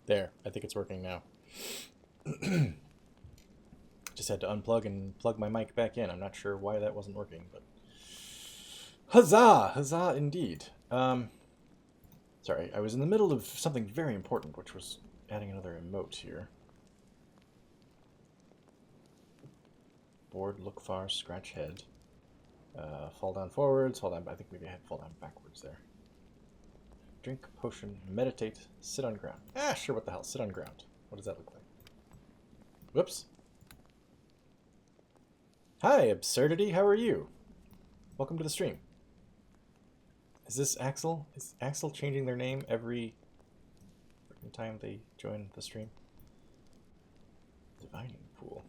There, I think it's working now. Just had to unplug and plug my mic back in. I'm not sure why that wasn't working, but huzzah! Huzzah indeed. Sorry, I was in the middle of something very important, which was adding another emote here. Board, look far, scratch head. Fall down forwards, fall down, I think maybe I had fall down backwards there. Drink, potion, meditate, sit on ground. Ah, sure, what the hell, sit on ground. What does that look like? Whoops. Hi, Absurdity, how are you? Welcome to the stream. Is this Axel? Is Axel changing their name every freaking time they join the stream? Divining Pool.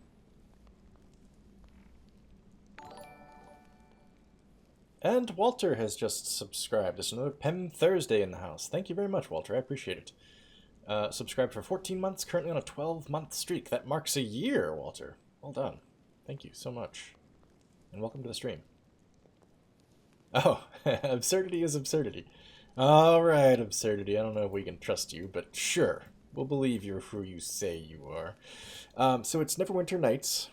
And Walter has just subscribed. There's another Pem Thursday in the house. Thank you very much, Walter. I appreciate it. Subscribed for 14 months, currently on a 12-month streak. That marks a year, Walter. Well done. Thank you so much. And welcome to the stream. Oh, absurdity is absurdity. All right, Absurdity. I don't know if we can trust you, but sure. We'll believe you're who you say you are. So it's Neverwinter Nights,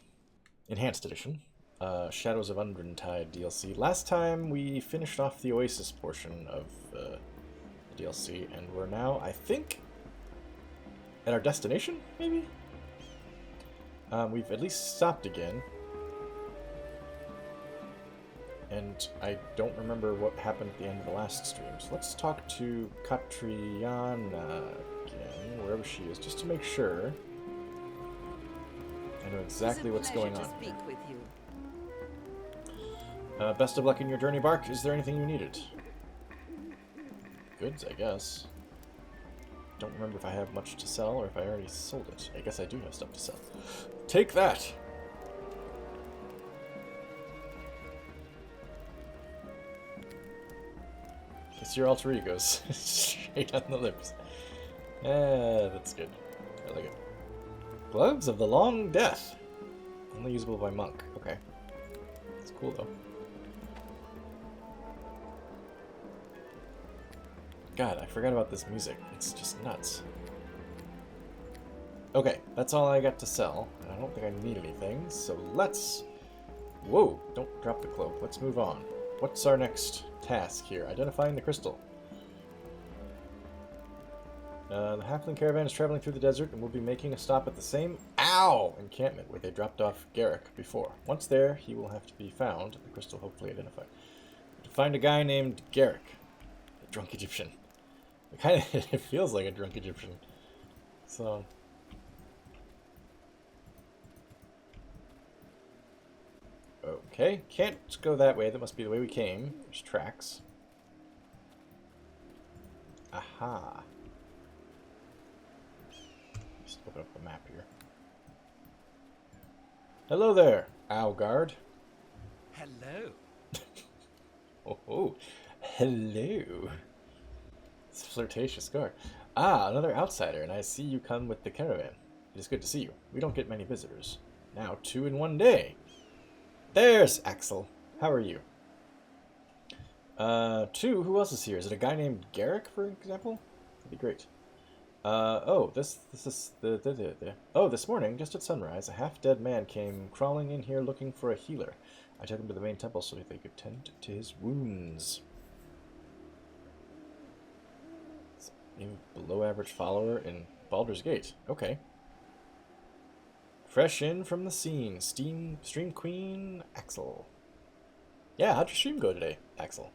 Enhanced Edition. Shadows of Undrentide DLC. Last time we finished off the Oasis portion of the DLC, and we're now, I think, at our destination, maybe? We've at least stopped again. And I don't remember what happened at the end of the last stream. So let's talk to Katriana again, wherever she is, just to make sure I know exactly what's going on. Speak with you. Best of luck in your journey, Bark. Is there anything you needed? Goods, I guess. Don't remember if I have much to sell or if I already sold it. I guess I do have stuff to sell. Take that! It's your alter egos. Straight on the lips. That's good. I like it. Gloves of the Long Death. Only usable by monk. Okay. It's cool, though. God, I forgot about this music. It's just nuts. Okay, that's all I got to sell. And I don't think I need anything, so let's... Whoa, don't drop the cloak. Let's move on. What's our next task here? Identifying the crystal. The Halfling caravan is traveling through the desert and will be making a stop at the same encampment where they dropped off Garrick before. Once there, he will have to be found, the crystal hopefully identified. To find a guy named Garrick, a drunk Egyptian. It feels like a drunk Egyptian. So... Okay, can't go that way. That must be the way we came. There's tracks. Aha. Just open up the map here. Hello there, Owlguard. Hello. Oh, hello. It's a flirtatious guard. Ah, another outsider, and I see you come with the caravan. It is good to see you. We don't get many visitors. Now 2 in 1 day. There's Axel. How are you? 2, who else is here? Is it a guy named Garrick, for example? That'd be great. Oh, this is Oh, this morning, just at sunrise, a half-dead man came crawling in here looking for a healer. I took him to the main temple so they could tend to his wounds. Maybe below-average follower in Baldur's Gate. Okay. Fresh in from the scene, Stream Queen Axel. Yeah, how'd your stream go today, Axel?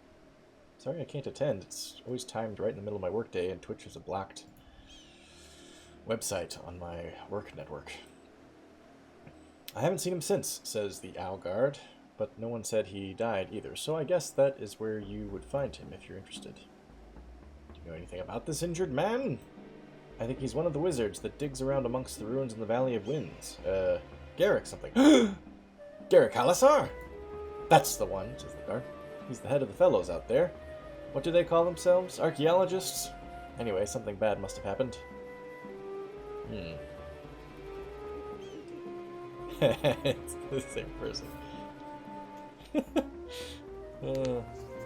Sorry I can't attend. It's always timed right in the middle of my workday, and Twitch is a blocked website on my work network. I haven't seen him since, says the Owlguard, but no one said he died either, so I guess that is where you would find him if you're interested. Do you know anything about this injured man? I think he's one of the wizards that digs around amongst the ruins in the Valley of Winds. Garrick something. Garrick Halasar! That's the one, says the guard. He's the head of the fellows out there. What do they call themselves? Archaeologists? Anyway, something bad must have happened. It's the same person.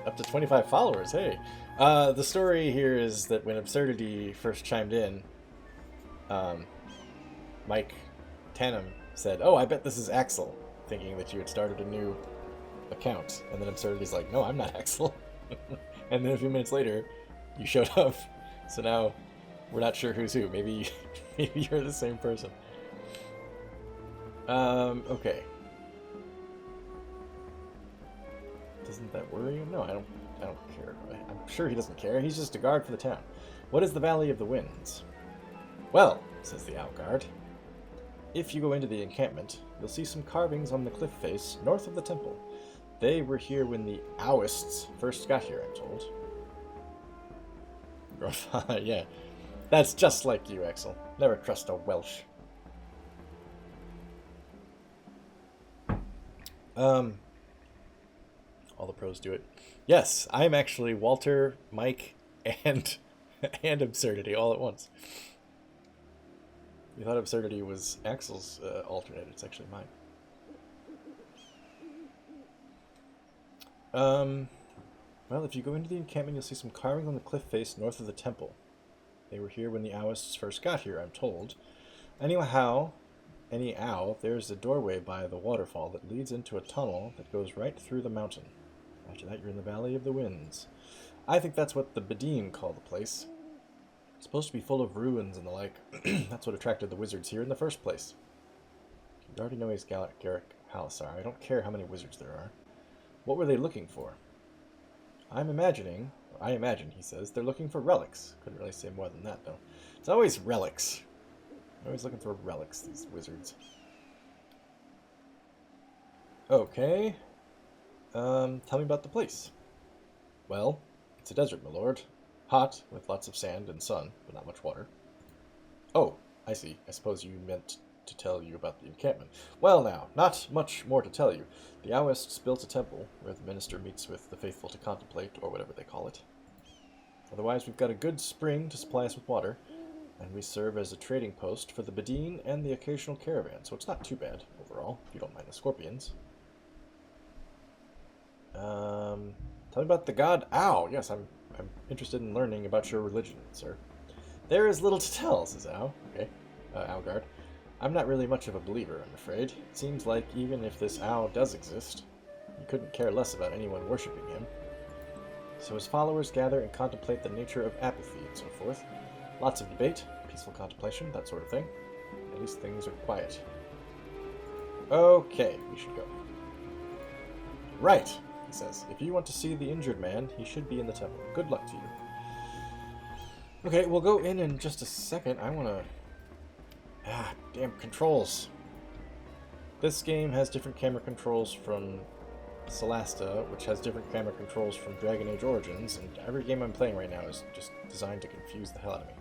Up to 25 followers, hey. The story here is that when Absurdity first chimed in, Mike Tannum said, "Oh, I bet this is Axel," thinking that you had started a new account. And then Absurdity's like, "No, I'm not Axel." And then a few minutes later, you showed up. So now we're not sure who's who. Maybe you're the same person. Okay. Doesn't that worry him? No, I don't care. I'm sure he doesn't care. He's just a guard for the town. What is the Valley of the Winds? Well, says the owl guard, if you go into the encampment, you'll see some carvings on the cliff face north of the temple. They were here when the owists first got here, I'm told. Yeah, that's just like you, Axel. Never trust a Welsh. All the pros do it. Yes, I'm actually Walter, Mike, and Absurdity all at once. You thought Absurdity was Axel's alternate. It's actually mine. Well, if you go into the encampment, you'll see some carvings on the cliff face north of the temple. They were here when the owists first got here, I'm told. Anyhow, there's a doorway by the waterfall that leads into a tunnel that goes right through the mountain. After that, you're in the Valley of the Winds. I think that's what the Bedine call the place. It's supposed to be full of ruins and the like. That's what attracted the wizards here in the first place. You already know he's Garrick Halisar. I don't care how many wizards there are. What were they looking for? I imagine, he says, they're looking for relics. Couldn't really say more than that, though. It's always relics. They're always looking for relics, these wizards. Okay. Tell me about the place. Well, it's a desert, my lord. Hot, with lots of sand and sun, but not much water. Oh, I see. I suppose you meant to tell you about the encampment. Well now, not much more to tell you. The owists built a temple, where the minister meets with the faithful to contemplate, or whatever they call it. Otherwise, we've got a good spring to supply us with water, and we serve as a trading post for the Bedine and the occasional caravan, so it's not too bad, overall, if you don't mind the scorpions. Tell me about the god Ow. Yes, I'm interested in learning about your religion, sir. There is little to tell, says Ow. Okay, Owlguard. I'm not really much of a believer, I'm afraid. It seems like even if this Ow does exist, you couldn't care less about anyone worshipping him. So his followers gather and contemplate the nature of apathy and so forth. Lots of debate, peaceful contemplation, that sort of thing. At least things are quiet. Okay, we should go. Right, he says. If you want to see the injured man, he should be in the temple. Good luck to you. Okay, we'll go in just a second. I want to... damn controls. This game has different camera controls from Celasta, which has different camera controls from Dragon Age Origins, and every game I'm playing right now is just designed to confuse the hell out of me.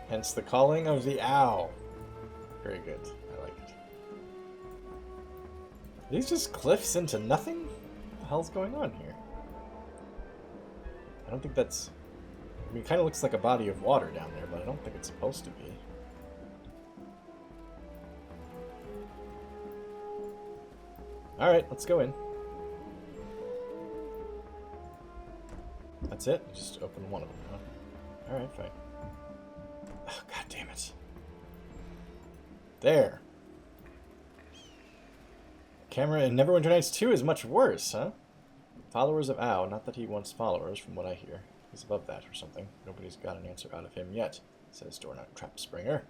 Hence the calling of the owl. Very good. I like it. Are these just cliffs into nothing? What the hell's going on here? I don't think that's... I mean, it kind of looks like a body of water down there, but I don't think it's supposed to be. Alright, let's go in. That's it? Just open one of them, huh? Alright, fine. Oh, god damn it. There. Camera in Neverwinter Nights 2 is much worse, huh? Followers of Ow, not that he wants followers, from what I hear. He's above that or something. Nobody's got an answer out of him yet, says Dornout Trap Springer.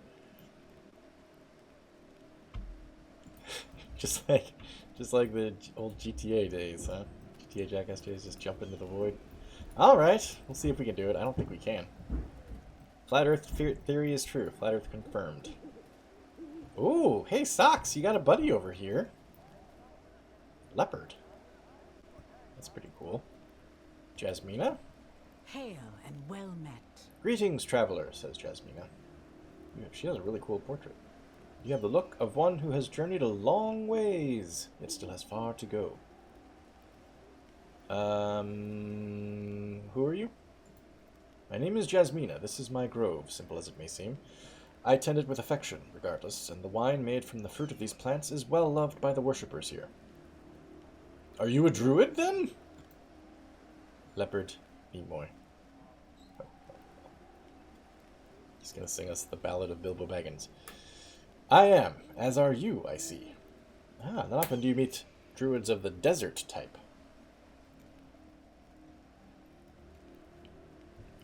just like the old GTA days, huh? GTA Jackass days, just jump into the void. Alright, we'll see if we can do it. I don't think we can. Flat Earth theory is true. Flat Earth confirmed. Ooh, hey Socks, you got a buddy over here. Leopard. That's pretty cool. Jasmina? Hail and well met. Greetings, traveler, says Jasmina. She has a really cool portrait. You have the look of one who has journeyed a long ways, yet still has far to go. Who are you? My name is Jasmina. This is my grove, simple as it may seem. I tend it with affection, regardless, and the wine made from the fruit of these plants is well loved by the worshippers here. Are you a druid, then? Leopard, Emoy. He's going to sing us the Ballad of Bilbo Baggins. I am, as are you, I see. Ah, not often do you meet druids of the desert type.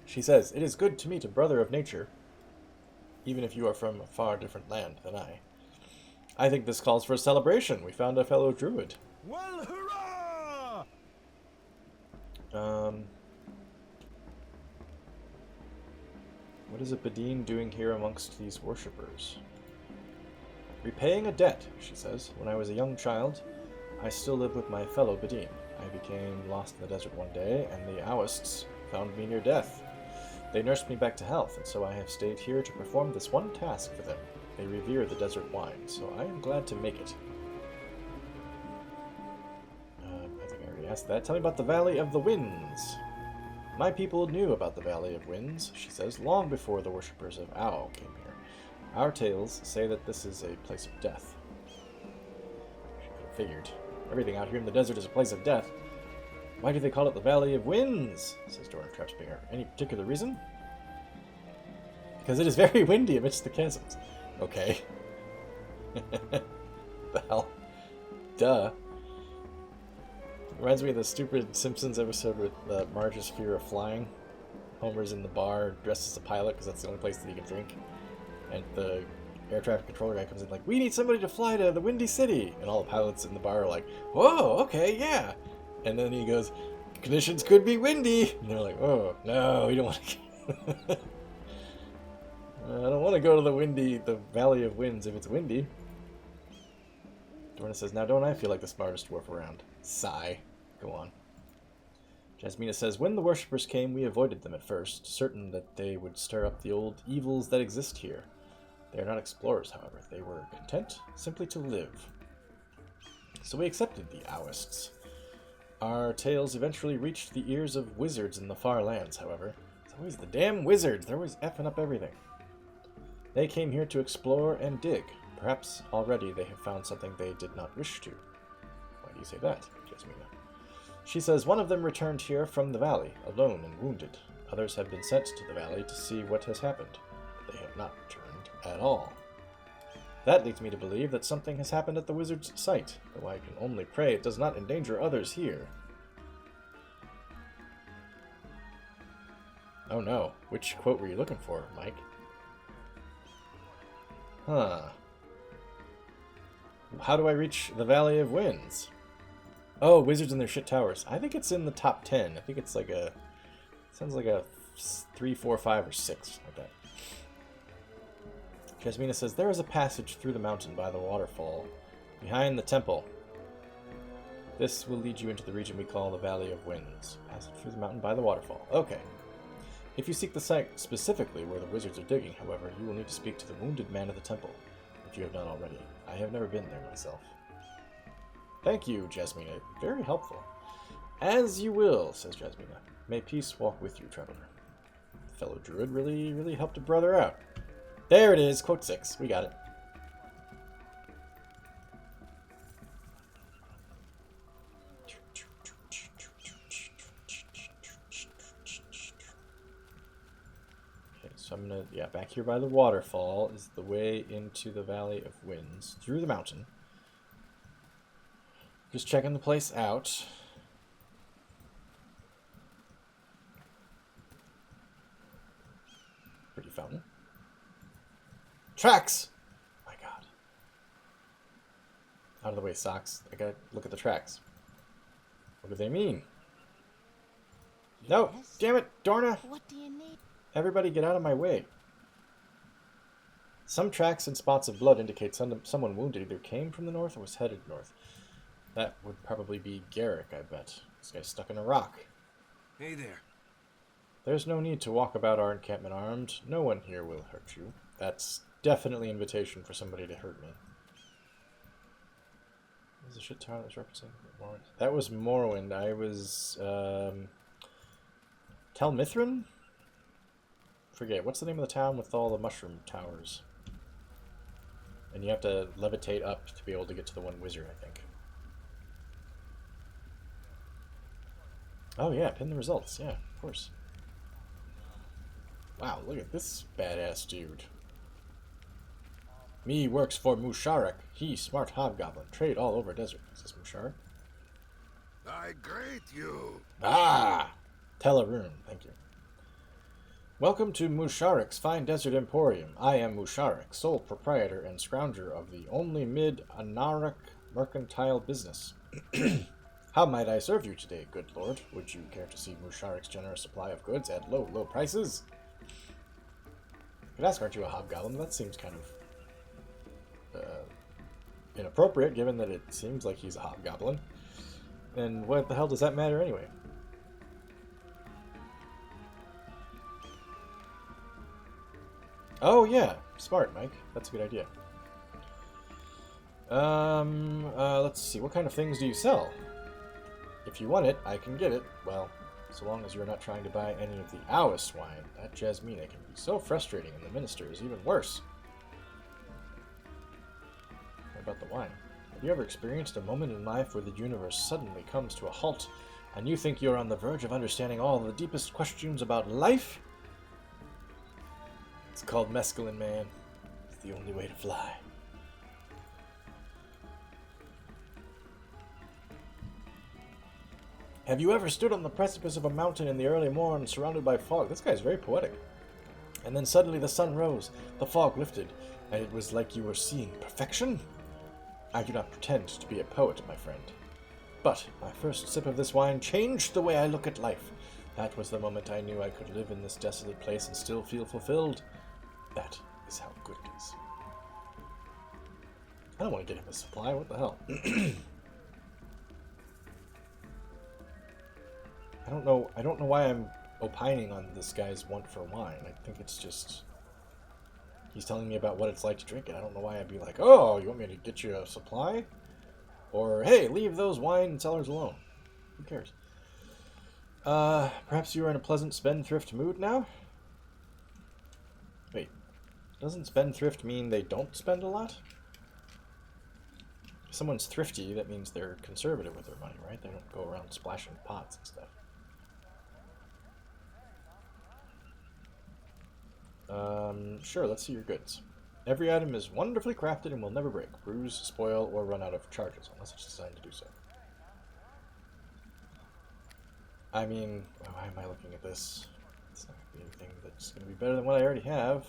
She says, it is good to meet a brother of nature, even if you are from a far different land than I. I think this calls for a celebration. We found a fellow druid. Well, hurrah! What is a Badine doing here amongst these worshippers? Repaying a debt, she says. When I was a young child, I still lived with my fellow Badine. I became lost in the desert one day, and the Owists found me near death. They nursed me back to health, and so I have stayed here to perform this one task for them. They revere the desert wine, so I am glad to make it. I think I already asked that. Tell me about the Valley of the Winds. My people knew about the Valley of Winds, she says, long before the worshippers of Ao came here. Our tales say that this is a place of death. She could have figured. Everything out here in the desert is a place of death. Why do they call it the Valley of Winds? Says Doran Trapsbinger. Any particular reason? Because it is very windy amidst the chasms. Okay. The hell? Duh. Reminds me of the stupid Simpsons episode with Marge's fear of flying. Homer's in the bar dressed as a pilot because that's the only place that he can drink. And the air traffic controller guy comes in like, we need somebody to fly to the Windy City. And all the pilots in the bar are like, whoa, okay, yeah. And then he goes, conditions could be windy. And they're like, oh, no, we don't want to. I don't want to go to the Valley of Winds if it's windy. Dorna says, now don't I feel like the smartest dwarf around? Sigh. Go on. Jasmina says, when the worshippers came, we avoided them at first, certain that they would stir up the old evils that exist here. They are not explorers, however. They were content simply to live. So we accepted the Owists. Our tales eventually reached the ears of wizards in the far lands, however. It's always the damn wizards. They're always effing up everything. They came here to explore and dig. Perhaps already they have found something they did not wish to. Why do you say that, Jasmina? She says one of them returned here from the valley, alone and wounded. Others have been sent to the valley to see what has happened. They have not returned at all. That leads me to believe that something has happened at the wizard's site, though I can only pray it does not endanger others here. Oh no, which quote were you looking for, Mike? Huh. How do I reach the Valley of Winds? Oh, wizards and their shit towers. I think it's in the top 10. I think it's like a... Sounds like a 3, 4, 5, or 6. Like that. Jasmina says, there is a passage through the mountain by the waterfall, behind the temple. This will lead you into the region we call the Valley of Winds. Passage through the mountain by the waterfall. Okay. If you seek the site specifically where the wizards are digging, however, you will need to speak to the wounded man of the temple, if you have not already. I have never been there myself. Thank you, Jasmina. Very helpful. As you will, says Jasmina. May peace walk with you, traveler. The fellow druid really helped a brother out. There it is, quote 6. We got it. Okay, so I'm gonna, back here by the waterfall is the way into the Valley of Winds, through the mountain. Just checking the place out. Pretty fountain. Tracks! My god. Out of the way, socks. I gotta look at the tracks. What do they mean? No! Yes? Damn it, Dorna! What do you need? Everybody get out of my way. Some tracks and spots of blood indicate someone wounded either came from the north or was headed north. That would probably be Garrick, I bet. This guy's stuck in a rock. Hey there. There's no need to walk about our encampment armed. No one here will hurt you. That's definitely an invitation for somebody to hurt me. What was the shit town that was referencing? That was Morrowind. I was, Tel Mithrin? Forget. What's the name of the town with all the mushroom towers? And you have to levitate up to be able to get to the one wizard, I think. Oh yeah, pin the results. Yeah, of course. Wow, look at this badass dude. Me works for Musharak. He smart hobgoblin. Trade all over desert. Is this Musharak? I greet you. Ah! Telarune, thank you. Welcome to Musharak's Fine Desert Emporium. I am Musharak, sole proprietor and scrounger of the only mid-Anarak mercantile business. How might I serve you today, good lord? Would you care to see Musharak's generous supply of goods at low, low prices? I could ask, aren't you a hobgoblin? That seems kind of inappropriate, given that it seems like he's a hobgoblin. And what the hell does that matter anyway? Oh yeah, smart, Mike. That's a good idea. Let's see. What kind of things do you sell? If you want it, I can get it. Well, so long as you're not trying to buy any of the Aoist wine. That Jasmina can be so frustrating, and the minister is even worse. What about the wine? Have you ever experienced a moment in life where the universe suddenly comes to a halt, and you think you're on the verge of understanding all the deepest questions about life? It's called mescaline, man. It's the only way to fly. Have you ever stood on the precipice of a mountain in the early morn, surrounded by fog? This guy's very poetic. And then suddenly the sun rose, the fog lifted, and it was like you were seeing perfection? I do not pretend to be a poet, my friend. But my first sip of this wine changed the way I look at life. That was the moment I knew I could live in this desolate place and still feel fulfilled. That is how good it is. I don't want to get him a supply. What the hell? I don't know why I'm opining on this guy's want for wine. I think it's just he's telling me about what it's like to drink it. I don't know why I'd be like, oh, you want me to get you a supply? Or, hey, leave those wine sellers alone. Who cares? Perhaps you are in a pleasant spendthrift mood now? Wait, doesn't spendthrift mean they don't spend a lot? If someone's thrifty, that means they're conservative with their money, right? They don't go around splashing pots and stuff. Sure, let's see your goods. Every item is wonderfully crafted and will never break, bruise, spoil, or run out of charges, unless it's designed to do so. I mean, why am I looking at this? It's not going to be anything that's going to be better than what I already have.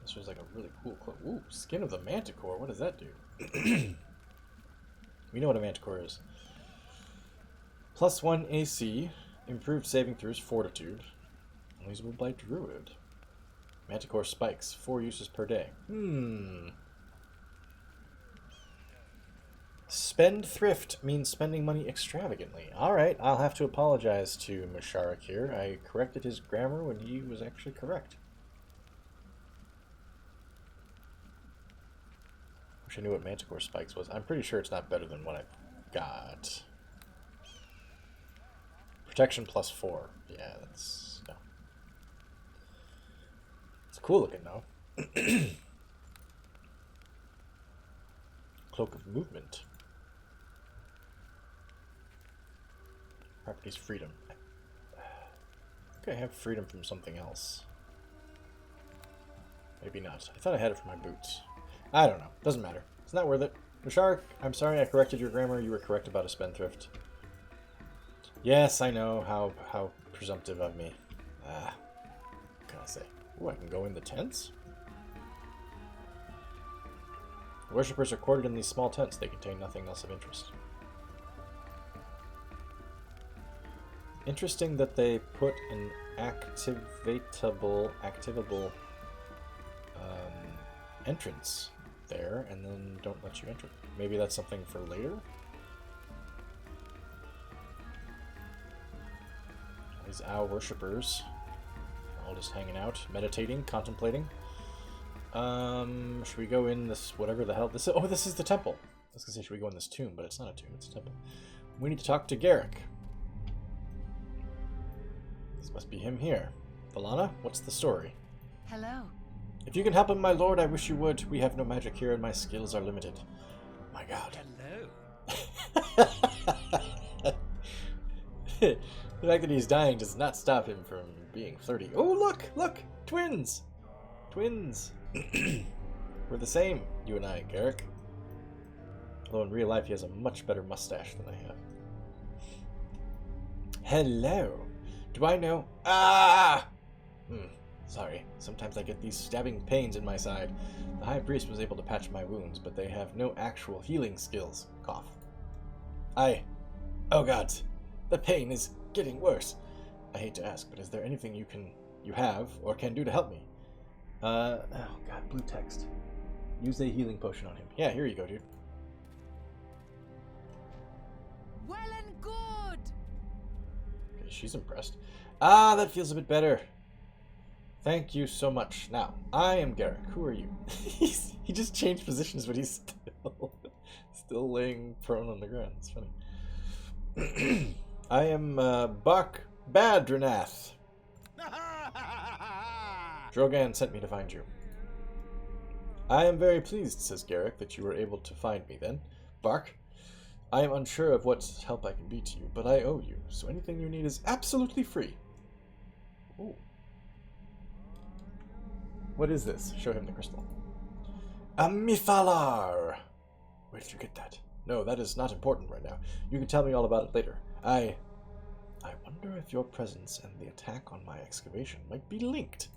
This was like a really cool cloak. Ooh, skin of the manticore. What does that do? We know what a manticore is. +1 AC, improved saving throws, fortitude. Unusable by druid. Manticore spikes, 4 uses per day. Spendthrift means spending money extravagantly. Alright, I'll have to apologize to Musharak here. I corrected his grammar when he was actually correct. Wish I knew what Manticore Spikes was. I'm pretty sure it's not better than what I've got. Protection +4. Yeah, that's... no. It's cool looking, though. Cloak of Movement. Properties freedom. I think I have freedom from something else. Maybe not. I thought I had it for my boots. I don't know. Doesn't matter. It's not worth it. Musharak, I'm sorry I corrected your grammar. You were correct about a spendthrift. Yes, I know. How presumptive of me. What can I say? Ooh, I can go in the tents? The worshippers are quartered in these small tents. They contain nothing else of interest. Interesting that they put an activable entrance there and then don't let you enter. Maybe that's something for later? These owl worshippers all just hanging out, meditating, contemplating. Should we go in this, whatever the hell this is? Oh, this is the temple. I was gonna say, should we go in this tomb, but it's not a tomb, it's a temple. We need to talk to Garrick. This must be him here. Valana, what's the story? Hello. If you can help him, my lord, I wish you would. We have no magic here and my skills are limited. My god. Hello. The fact that he's dying does not stop him from being flirty. Oh, look! Look! Twins! Twins! We're the same, you and I, Garrick. Although in real life he has a much better mustache than I have. Hello! Do I know? Ah! Sorry. Sometimes I get these stabbing pains in my side. The High Priest was able to patch my wounds, but they have no actual healing skills. Cough. Oh god. The pain is getting worse. I hate to ask, but is there anything you have or can do to help me? Oh god, blue text. Use a healing potion on him. Yeah, here you go, dude. Well and good. Okay, she's impressed. Ah, that feels a bit better. Thank you so much. Now, I am Garrick. Who are you? He just changed positions, but he's still laying prone on the ground. It's funny. I am Buck Badranath. Drogan sent me to find you. I am very pleased, says Garrick, that you were able to find me then. Bark, I am unsure of what help I can be to you, but I owe you, so anything you need is absolutely free. Ooh. What is this? Show him the crystal. A Mithalar! Where did you get that? No, that is not important right now. You can tell me all about it later. I wonder if your presence and the attack on my excavation might be linked.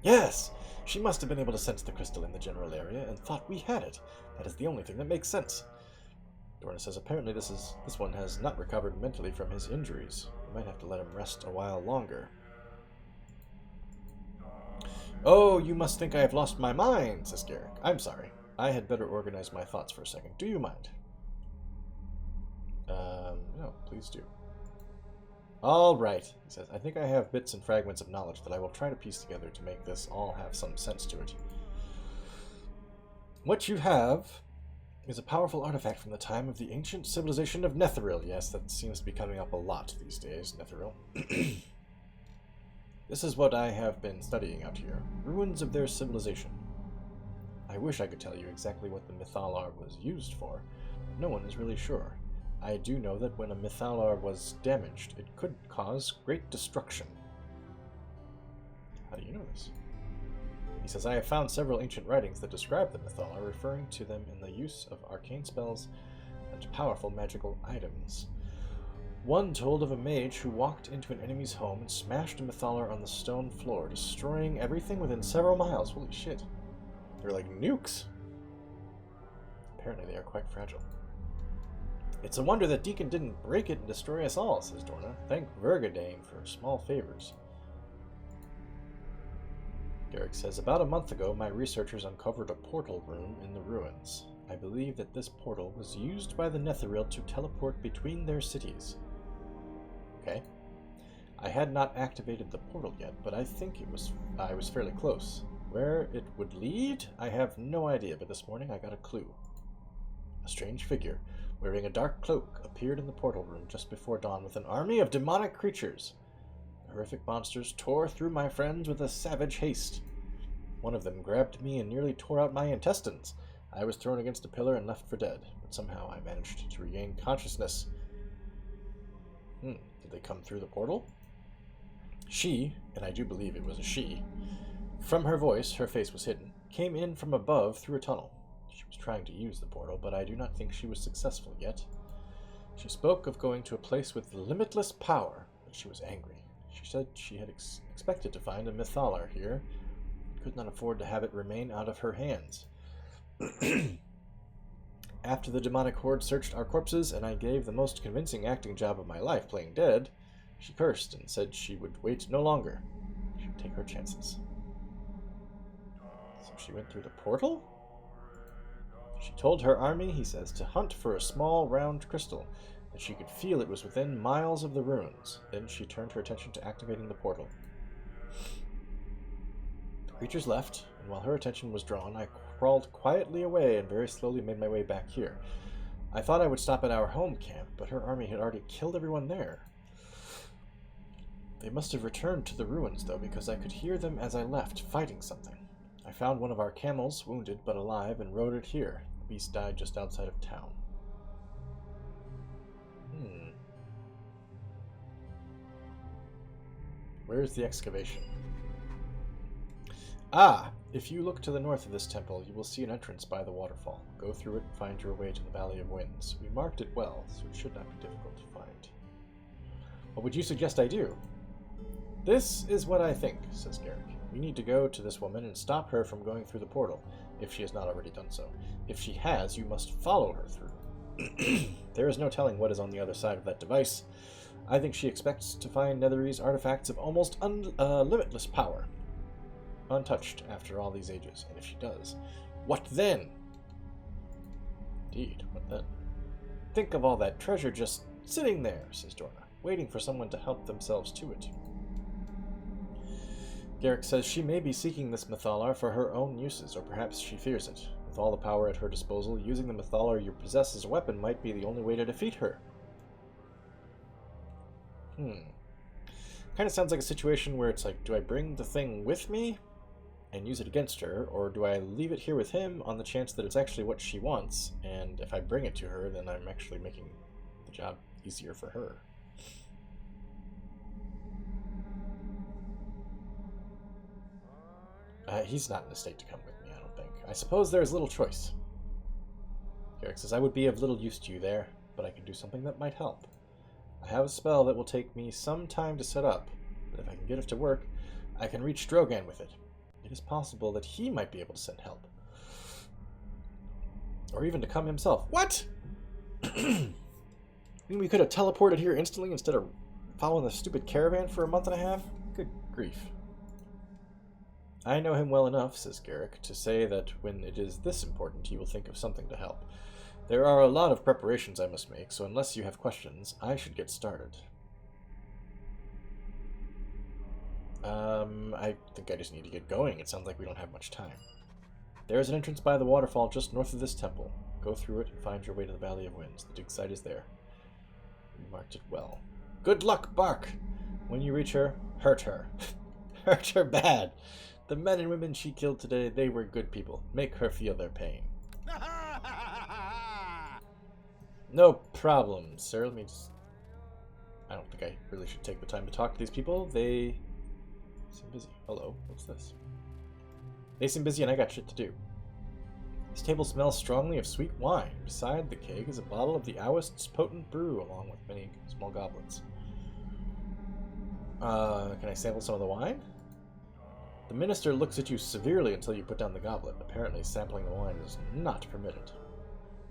Yes! She must have been able to sense the crystal in the general area and thought we had it. That is the only thing that makes sense. Dorna says apparently this one has not recovered mentally from his injuries. We might have to let him rest a while longer. Oh, you must think I have lost my mind, says Garrick. I'm sorry. I had better organize my thoughts for a second. Do you mind? No, please do. All right, he says. I think I have bits and fragments of knowledge that I will try to piece together to make this all have some sense to it. What you have is a powerful artifact from the time of the ancient civilization of Netheril. Yes, that seems to be coming up a lot these days, Netheril. This is what I have been studying out here. Ruins of their civilization. I wish I could tell you exactly what the Mithalar was used for. No one is really sure. I do know that when a Mithalar was damaged, it could cause great destruction. How do you know this? He says, I have found several ancient writings that describe the Mithalar, referring to them in the use of arcane spells and powerful magical items. One told of a mage who walked into an enemy's home and smashed a Mithalar on the stone floor, destroying everything within several miles. Holy shit. They're like nukes. Apparently they are quite fragile. It's a wonder that Deacon didn't break it and destroy us all, says Dorna. Thank Vergadane for small favors. Garrick says, about a month ago, my researchers uncovered a portal room in the ruins. I believe that this portal was used by the Netheril to teleport between their cities. Okay. I had not activated the portal yet, but I think I was fairly close. Where it would lead, I have no idea, but this morning I got a clue. A strange figure, wearing a dark cloak, appeared in the portal room just before dawn with an army of demonic creatures. The horrific monsters tore through my friends with a savage haste. One of them grabbed me and nearly tore out my intestines. I was thrown against a pillar and left for dead, but somehow I managed to regain consciousness. Did they come through the portal? She, and I do believe it was a she, from her voice, her face was hidden, came in from above through a tunnel. She was trying to use the portal, but I do not think she was successful yet. She spoke of going to a place with limitless power, but she was angry. She said she had expected to find a Mithalar here, and could not afford to have it remain out of her hands. After the demonic horde searched our corpses, and I gave the most convincing acting job of my life playing dead, she cursed and said she would wait no longer. She would take her chances. So she went through the portal? She told her army, he says, to hunt for a small round crystal, that she could feel it was within miles of the ruins. Then she turned her attention to activating the portal. The creatures left, and while her attention was drawn, I crawled quietly away and very slowly made my way back here. I thought I would stop at our home camp, but her army had already killed everyone there. They must have returned to the ruins, though, because I could hear them as I left, fighting something. I found one of our camels, wounded but alive, and rode it here. The beast died just outside of town. Where's the excavation? Ah! If you look to the north of this temple, you will see an entrance by the waterfall. Go through it and find your way to the Valley of Winds. We marked it well, so it should not be difficult to find. What would you suggest I do? This is what I think, says Garrick. We need to go to this woman and stop her from going through the portal, if she has not already done so. If she has, you must follow her through. There is no telling what is on the other side of that device. I think she expects to find Netherese artifacts of almost limitless power. Untouched after all these ages, and if she does, what then? Indeed, what then? Think of all that treasure just sitting there, says Dorna, waiting for someone to help themselves to it. Garrick says she may be seeking this Mythalar for her own uses, or perhaps she fears it. With all the power at her disposal, using the Mythalar you possess as a weapon might be the only way to defeat her. Kind of sounds like a situation where it's like, do I bring the thing with me and use it against her, or do I leave it here with him on the chance that it's actually what she wants, and if I bring it to her, then I'm actually making the job easier for her. He's not in a state to come with me, I don't think. I suppose there's little choice. Garrick says, I would be of little use to you there, but I can do something that might help. I have a spell that will take me some time to set up, but if I can get it to work, I can reach Drogan with it. It is possible that he might be able to send help. Or even to come himself. What? I mean, we could have teleported here instantly instead of following the stupid caravan for a month and a half? Good grief. I know him well enough, says Garrick, to say that when it is this important, he will think of something to help. There are a lot of preparations I must make, so unless you have questions, I should get started. I think I just need to get going. It sounds like we don't have much time. There is an entrance by the waterfall just north of this temple. Go through it and find your way to the Valley of Winds. The dig site is there. We marked it well. Good luck, Bark! When you reach her, hurt her. Hurt her bad. The men and women she killed today, they were good people. Make her feel their pain. No problem, sir. Let me just... I don't think I really should take the time to talk to these people. They seem busy. Hello, what's this? They seem busy and I got shit to do. This table smells strongly of sweet wine. Beside the keg is a bottle of the Owist's potent brew, along with many small goblets. Can I sample some of the wine? The minister looks at you severely until you put down the goblet. Apparently, sampling the wine is not permitted.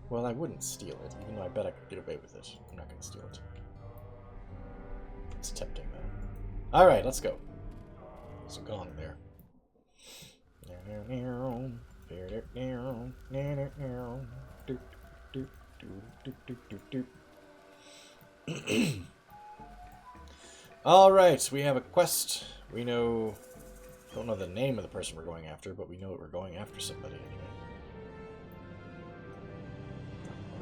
Well, I wouldn't steal it, even though I bet I could get away with it. I'm not going to steal it. It's tempting, though. Alright, let's go. There's a gong there. Alright, we have a quest. We know... Don't know the name of the person we're going after, but we know that we're going after somebody anyway.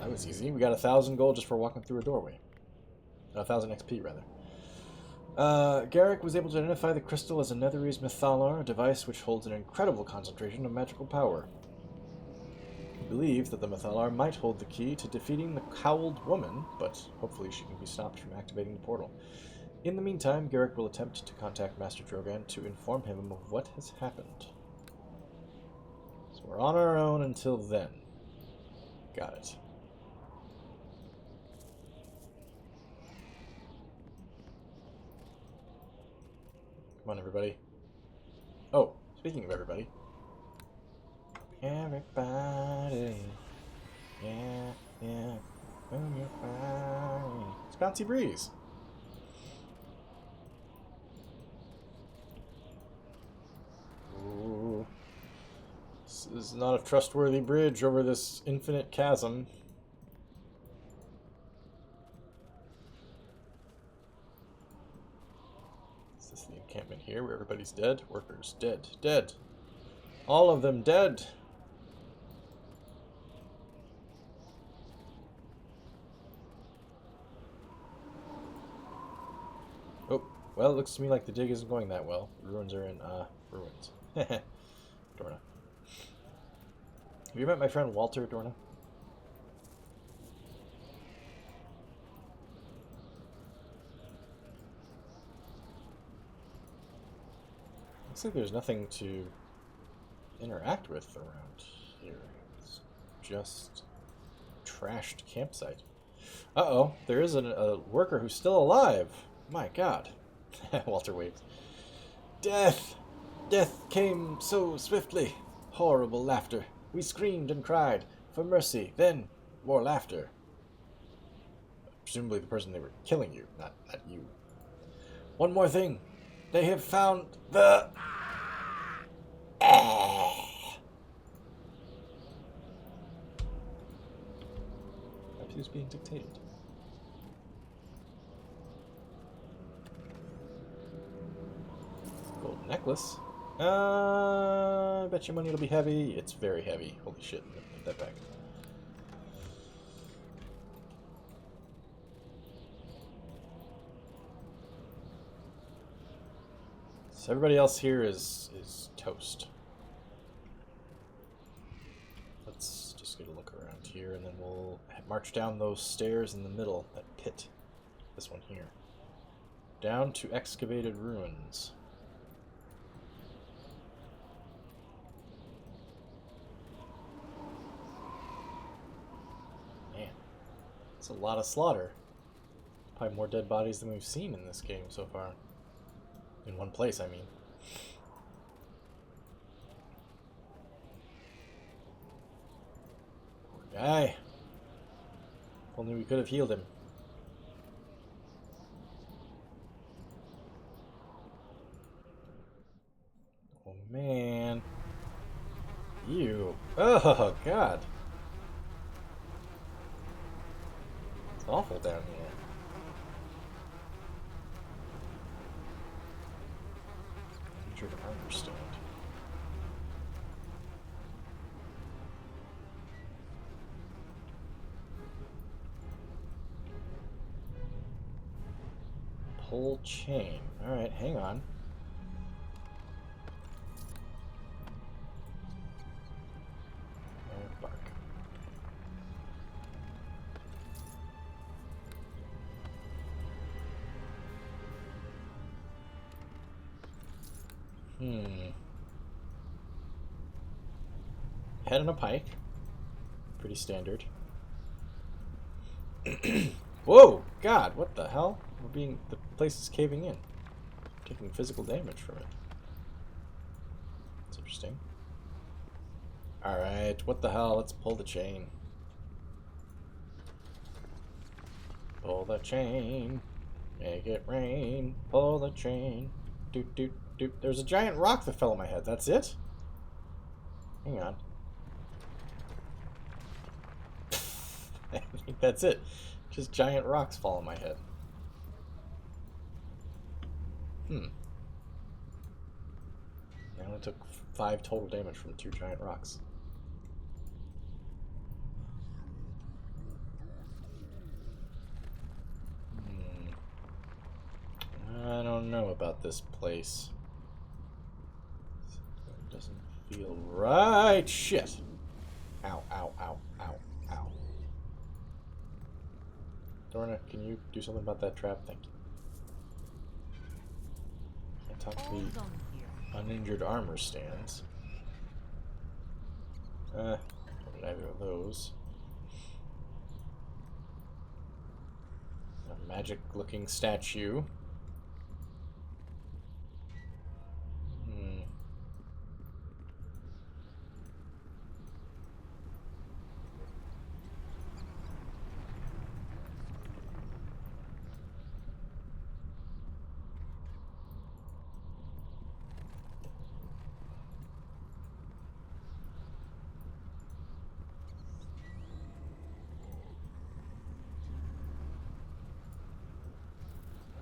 That was easy. We got 1,000 gold just for walking through a doorway. 1,000 XP, rather. Garrick was able to identify the crystal as a Netherese Mythalar, a device which holds an incredible concentration of magical power. He believes that the Mythalar might hold the key to defeating the Cowled Woman, but hopefully she can be stopped from activating the portal. In the meantime, Garrick will attempt to contact Master Drogan to inform him of what has happened. So we're on our own until then. Got it. Come on, everybody. Oh, speaking of everybody. Everybody. Yeah, yeah. Move your body. It's Bouncy Breeze. Ooh. This is not a trustworthy bridge over this infinite chasm. Is this the encampment here where everybody's dead? Workers dead. Dead. All of them dead. Oh, well, it looks to me like the dig isn't going that well. The ruins are in, ruins. Dorna. Have you met my friend Walter, Dorna? Looks like there's nothing to interact with around here. It's just a trashed campsite. Uh-oh, there is a worker who's still alive. My god. Walter waves. Death! Death came so swiftly. Horrible laughter. We screamed and cried for mercy, then more laughter. Presumably the person they were killing you, not you. One more thing. They have found the... Perhaps he was being dictated. Gold necklace. I bet your money it'll be heavy. It's very heavy. Holy shit. Put that back. So everybody else here is toast. Let's just get a look around here, and then we'll march down those stairs in the middle, that pit. This one here. Down to excavated ruins. Man, it's a lot of slaughter. Probably more dead bodies than we've seen in this game so far. In one place, I mean. Poor guy. If only we could have healed him. Oh, man. Ew. Oh, God. It's awful down here. Armor stand. Pull chain. Alright, hang on. Bark. Head on a pike. Pretty standard. Whoa! God, what the hell? The place is caving in. Taking physical damage from it. That's interesting. Alright, what the hell? Let's pull the chain. Pull the chain. Make it rain. Pull the chain. Doot, doot, doot. There's a giant rock that fell on my head. That's it? Hang on. I think that's it. Just giant rocks fall on my head. I only took 5 total damage from 2 giant rocks. I don't know about this place. It doesn't feel right. Shit. Ow, ow, ow, ow, ow. Dorna, can you do something about that trap? Thank you. Can't talk to the uninjured armor stands. Don't need either of those. A magic-looking statue.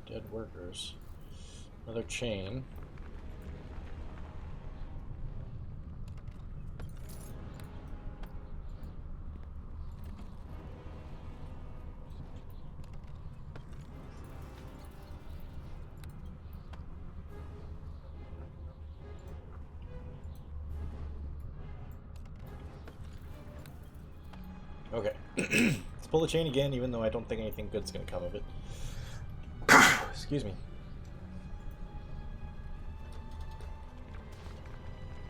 Dead workers. Another chain. Okay. Let's pull the chain again, even though I don't think anything good's gonna come of it. Excuse me.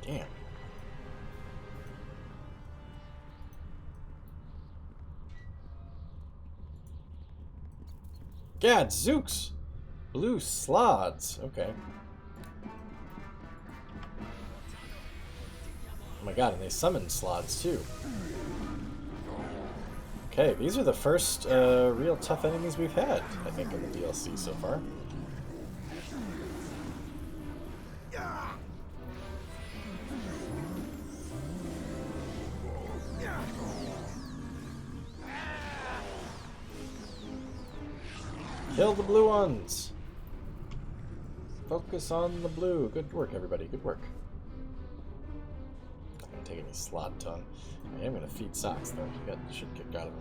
Damn. Gadzooks! Blue slods. Okay. Oh my god, and they summon slots too. Okay, these are the first real tough enemies we've had, I think, in the DLC so far. Kill the blue ones! Focus on the blue. Good work, everybody. Good work. Not gonna take any slot tongue. I am gonna feed socks, though. He got shit kicked out of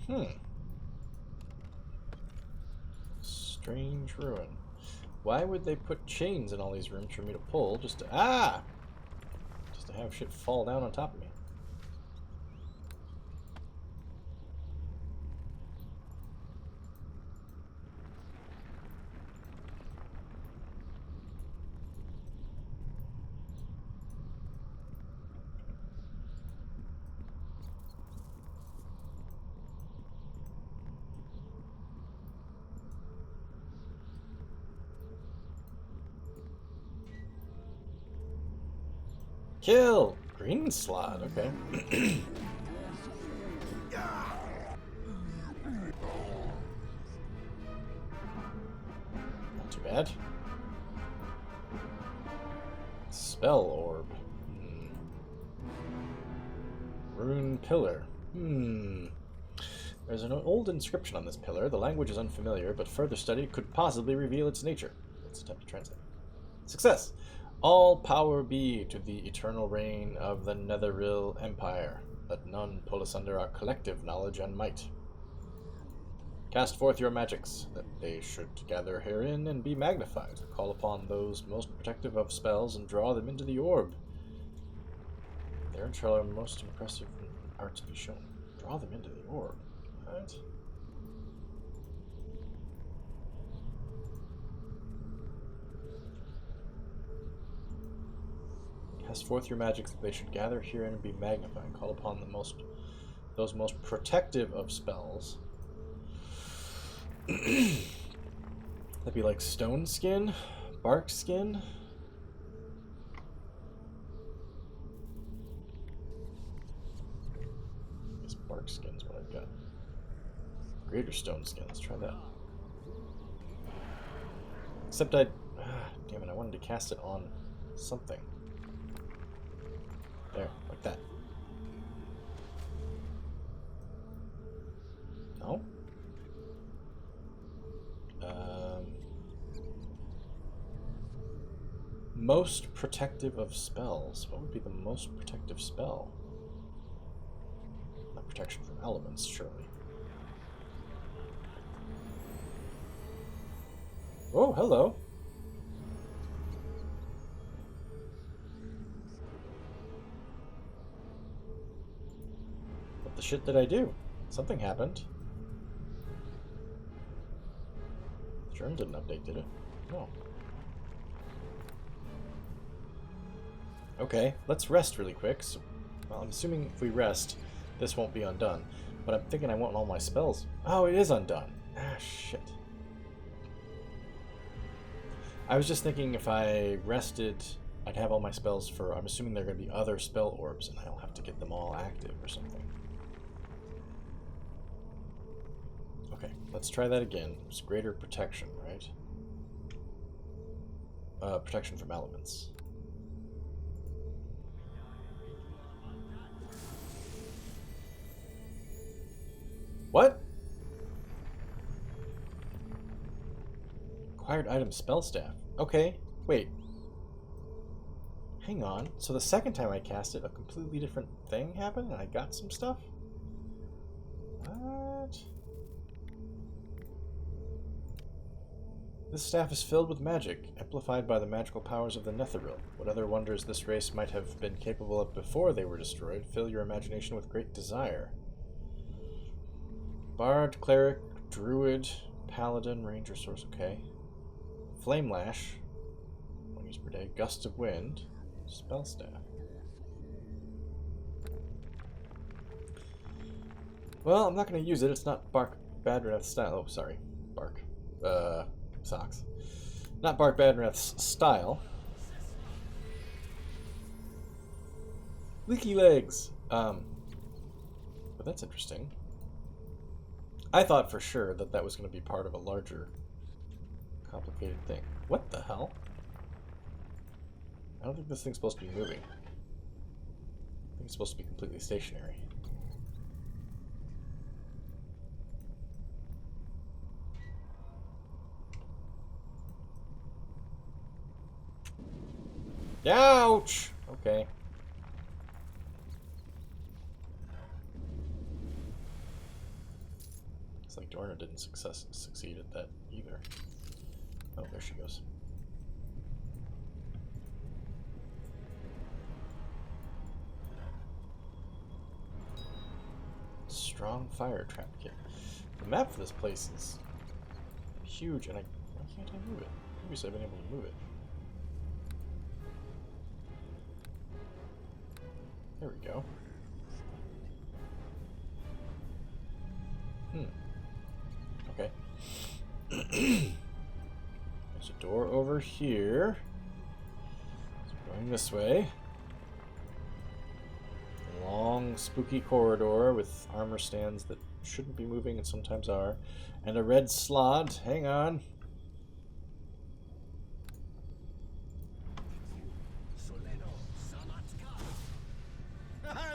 him. Strange ruin. Why would they put chains in all these rooms for me to pull just to... Ah! Just to have shit fall down on top of me. Kill! Green slot, okay. Not too bad. Spell orb. Rune pillar. There's an old inscription on this pillar. The language is unfamiliar, but further study could possibly reveal its nature. Let's attempt to translate. Success! All power be to the eternal reign of the Netheril Empire. Let none pull us under our collective knowledge and might. Cast forth your magics, that they should gather herein and be magnified. Call upon those most protective of spells and draw them into the orb. Therein shall our most impressive arts be shown. Draw them into the orb. Right? Cast forth your magics that they should gather herein and be magnified. Call upon those most protective of spells. That'd be like stone skin, bark skin. I guess bark skin's what I've got. Greater stone skin. Let's try that. Except damn it! I wanted to cast it on something. There, like that. No? Most protective of spells. What would be the most protective spell? Not protection from elements, surely. Oh, hello. What the shit did I do? Something happened. The journal didn't update, did it? No. Okay, let's rest really quick. So, well, I'm assuming if we rest, this won't be undone. But I'm thinking I want all my spells. Oh, it is undone. Ah, shit. I was just thinking if I rested, I'd have all my spells for... I'm assuming there are going to be other spell orbs, and I'll have to get them all active or something. Okay, let's try that again. It's greater protection, right? Protection from elements. What? Acquired item spell staff. Okay, wait. Hang on. So the second time I cast it, a completely different thing happened and I got some stuff? What? This staff is filled with magic, amplified by the magical powers of the Netheril. What other wonders this race might have been capable of before they were destroyed, fill your imagination with great desire. Bard, Cleric, Druid, Paladin, Ranger, Source, okay. Flame Lash, 1 use per day. Gust of Wind, Spell Staff. Well, I'm not going to use it. It's not Bark Badraneth's style. Oh, sorry. Bark. Socks. Not Bark Badraneth's style. Leaky Legs. But that's interesting. I thought for sure that that was going to be part of a larger, complicated thing. What the hell? I don't think this thing's supposed to be moving. I think it's supposed to be completely stationary. Ouch! Okay. It's like Dorna didn't succeed at that either. Oh, there she goes. Strong fire trap kit. The map for this place is huge, and why can't I move it? Maybe I've been able to move it. There we go. Okay. There's a door over here. So we're going this way. A long, spooky corridor with armor stands that shouldn't be moving and sometimes are. And a red slot. Hang on.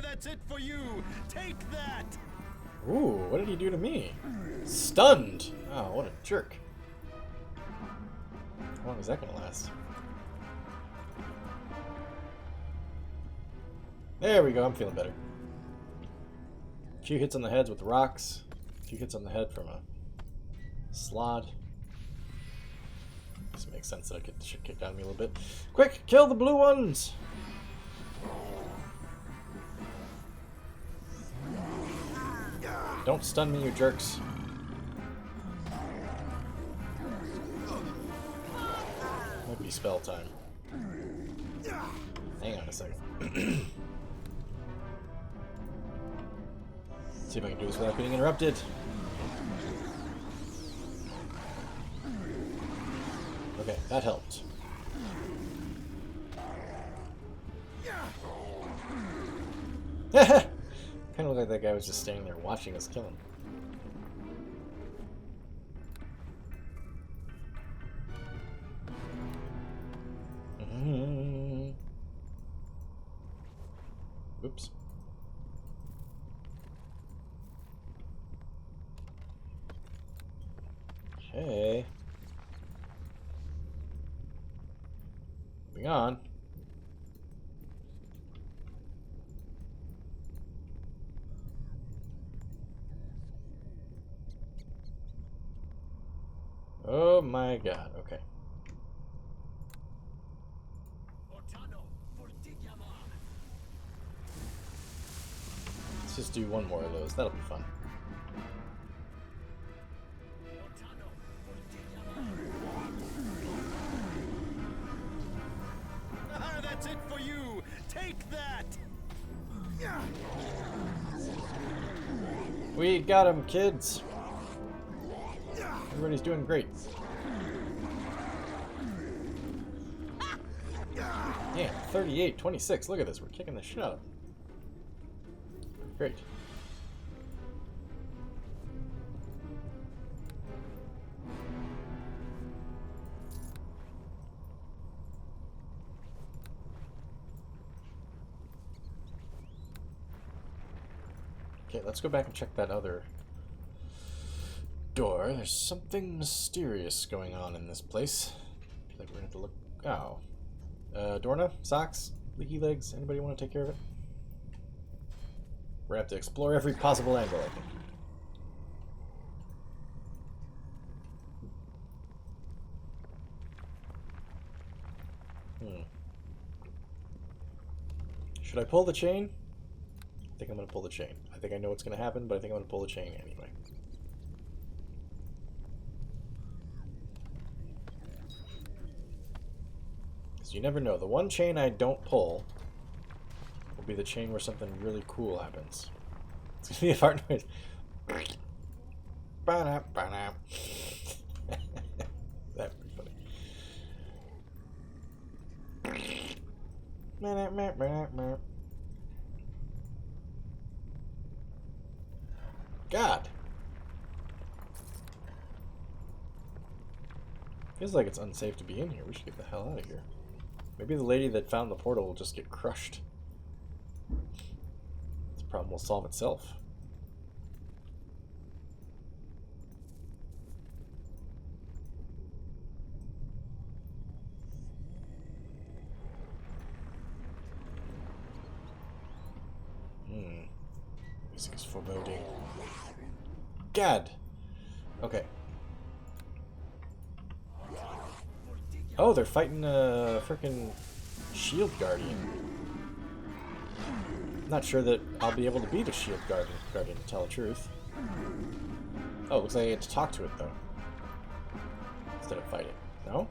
That's it for you! Take that! Ooh, what did he do to me? Stunned! Oh, what a jerk. How long is that gonna last? There we go, I'm feeling better. A few hits on the heads with rocks. A few hits on the head from a slot. This makes sense that I get the shit kicked out of me a little bit. Quick, kill the blue ones! Don't stun me, you jerks. Might be spell time. Hang on a second. See if I can do this without getting interrupted. Okay, that helped. Kind of looked like that guy was just standing there watching us kill him. Oops. Okay. Moving on. Oh my god, okay. Let's just do one more of those, that'll be fun. That's it for you! Take that! We got him, kids! Everybody's doing great. Yeah, 38, 26. Look at this. We're kicking the shit out. Great. Okay, let's go back and check that other door. There's something mysterious going on in this place. I feel like we're gonna have to look. Oh. Dorna? Socks? Leaky Legs? Anybody want to take care of it? We're gonna have to explore every possible angle, I think. Should I pull the chain? I think I'm going to pull the chain. I think I know what's going to happen, but I think I'm going to pull the chain anyway. Because you never know. The one chain I don't pull will be the chain where something really cool happens. It's going to be a fart noise. That'd be funny. God! Feels like it's unsafe to be in here. We should get the hell out of here. Maybe the lady that found the portal will just get crushed. This problem will solve itself. Music is foreboding. God! Okay. Oh, they're fighting a frickin' shield guardian. Not sure that I'll be able to beat a shield guardian, to tell the truth. Oh, looks like I get to talk to it, though. Instead of fight it. No?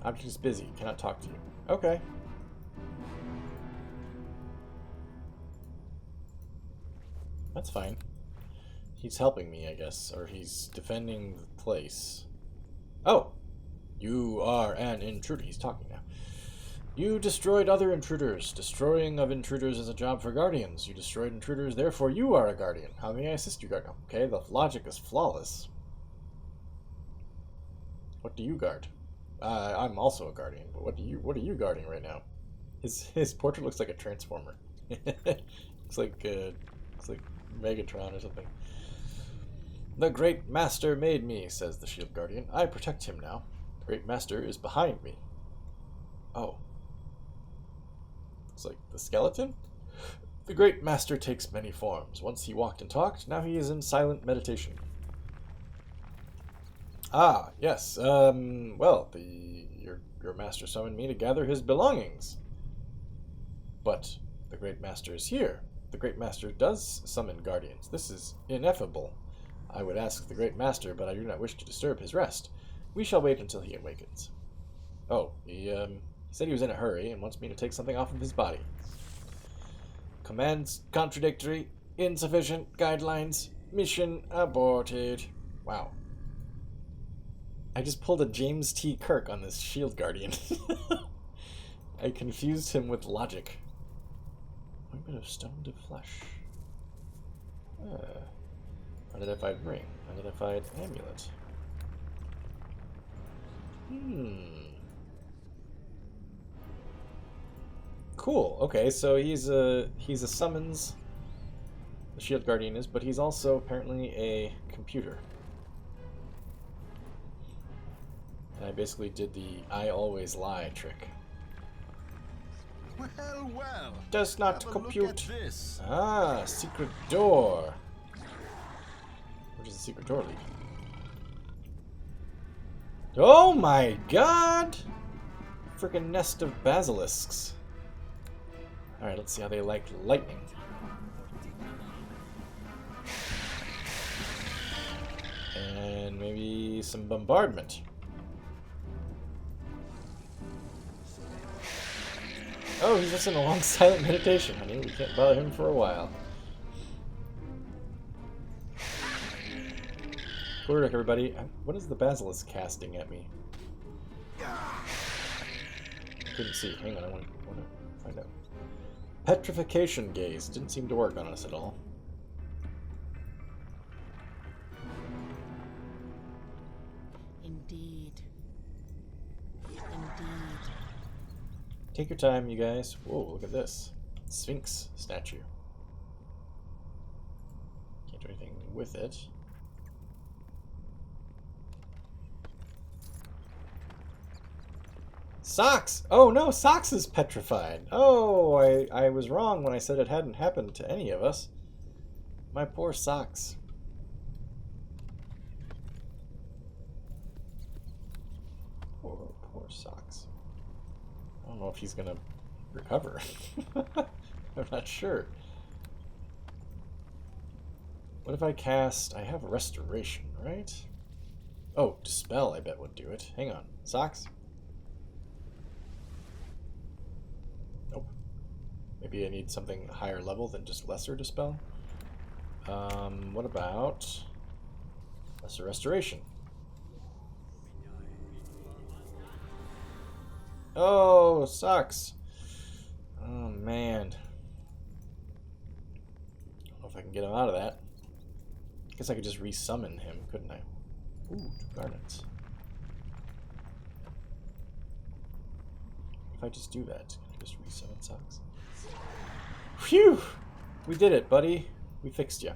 Object is busy. Cannot talk to you. Okay. That's fine. He's helping me, I guess. Or he's defending the place. Oh! You are an intruder. He's talking now. You destroyed other intruders. Destroying of intruders is a job for guardians. You destroyed intruders, therefore you are a guardian. How may I assist you, guardian? Okay, the logic is flawless. What do you guard? I'm also a guardian, but what are you guarding right now? His portrait looks like a transformer. looks like Megatron or something. The Great Master made me, says the Shield Guardian. I protect him now. The Great Master is behind me. Oh. Looks like the skeleton? The Great Master takes many forms. Once he walked and talked, now he is in silent meditation. Ah, yes. Well, your master summoned me to gather his belongings. But the Great Master is here. The Great Master does summon guardians. This is ineffable. I would ask the Great Master, but I do not wish to disturb his rest. We shall wait until he awakens. Oh, he said he was in a hurry and wants me to take something off of his body. Commands contradictory, insufficient guidelines, mission aborted. Wow. I just pulled a James T. Kirk on this Shield Guardian. I confused him with logic. A bit of stone to flesh. Unidentified ring. Unidentified amulet. Cool. Okay, so he's a summons. The Shield Guardian is, but he's also apparently a computer. And I basically did the I always lie trick. Well. Does not Have a compute. look at this. Ah, secret door. Where does the secret door lead? Oh my god! Freaking nest of basilisks. Alright, let's see how they like lightning. And maybe some bombardment. Oh, he's just in a long silent meditation, honey. We can't bother him for a while. Good work, everybody. What is the basilisk casting at me? Couldn't see. Hang on, I want to find out. Petrification gaze. Didn't seem to work on us at all. Indeed. Indeed. Take your time, you guys. Whoa, look at this. Sphinx statue. Can't do anything with it. Socks! Oh no, Socks is petrified. Oh, I was wrong when I said it hadn't happened to any of us. My poor Socks. Poor Socks. I don't know if he's gonna recover. I'm not sure. What if I cast... I have Restoration, right? Oh, Dispel I bet would do it. Hang on. Socks? Nope. Maybe I need something higher level than just Lesser Dispel? What about... Lesser Restoration? Oh, sucks. Oh, man. I don't know if I can get him out of that. Guess I could just resummon him, couldn't I? Ooh, 2 garnets. If I just do that, can I just resummon Socks? Phew! We did it, buddy. We fixed you.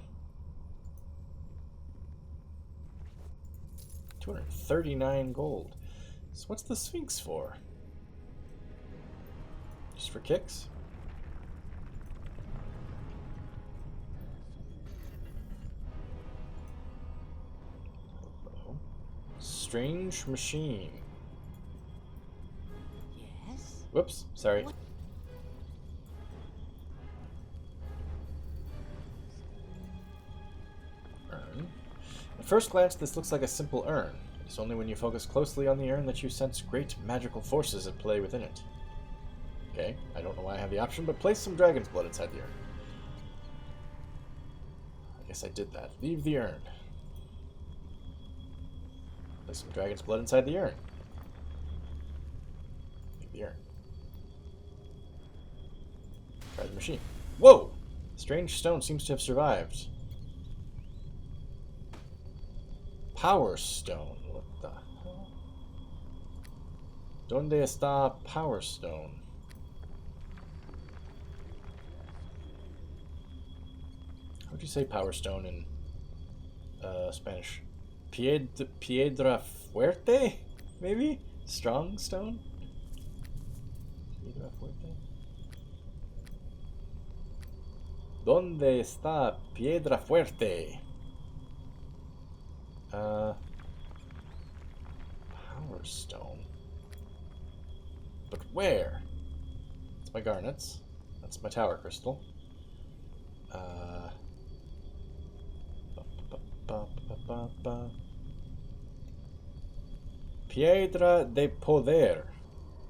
239 gold. So what's the Sphinx for? Just for kicks? Hello. Strange machine. Yes? Whoops, sorry. What? Urn. At first glance, this looks like a simple urn. It's only when you focus closely on the urn that you sense great magical forces at play within it. Okay, I don't know why I have the option, but place some dragon's blood inside the urn. I guess I did that. Leave the urn. Place some dragon's blood inside the urn. Leave the urn. Try the machine. Whoa! Strange stone seems to have survived. Power Stone. What the hell? ¿Dónde está Power Stone? How would you say Power Stone in Spanish? Piedra Fuerte? Maybe? Strong Stone? Piedra Fuerte? ¿Dónde está Piedra Fuerte? Power Stone. But where? That's my garnets. That's my tower crystal. Piedra de Poder.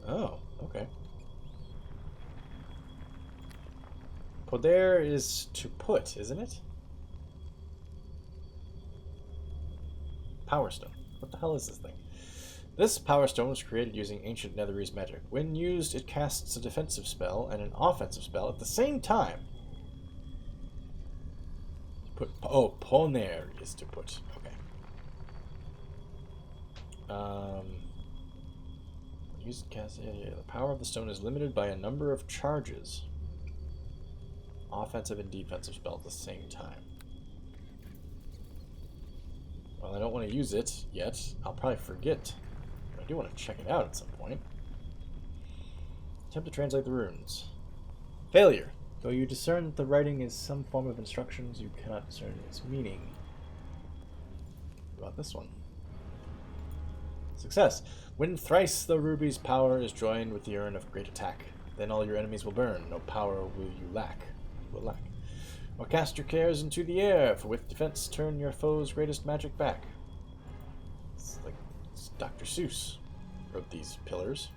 Oh, okay. Poder is to put, isn't it? Power Stone. What the hell is this thing? This Power Stone was created using ancient Netherese magic. When used, it casts a defensive spell and an offensive spell at the same time. Put. Oh, poner is to put. Okay. Use cast. Yeah. The power of the stone is limited by a number of charges. Offensive and defensive spell at the same time. Well, I don't want to use it yet. I'll probably forget. But I do want to check it out at some point. Attempt to translate the runes. Failure. Though you discern that the writing is some form of instructions, you cannot discern its meaning. What about this one? Success. When thrice the ruby's power is joined with the urn of great attack, then all your enemies will burn. No power will you lack. Or cast your cares into the air, for with defense turn your foe's greatest magic back. It's like Dr. Seuss wrote these pillars.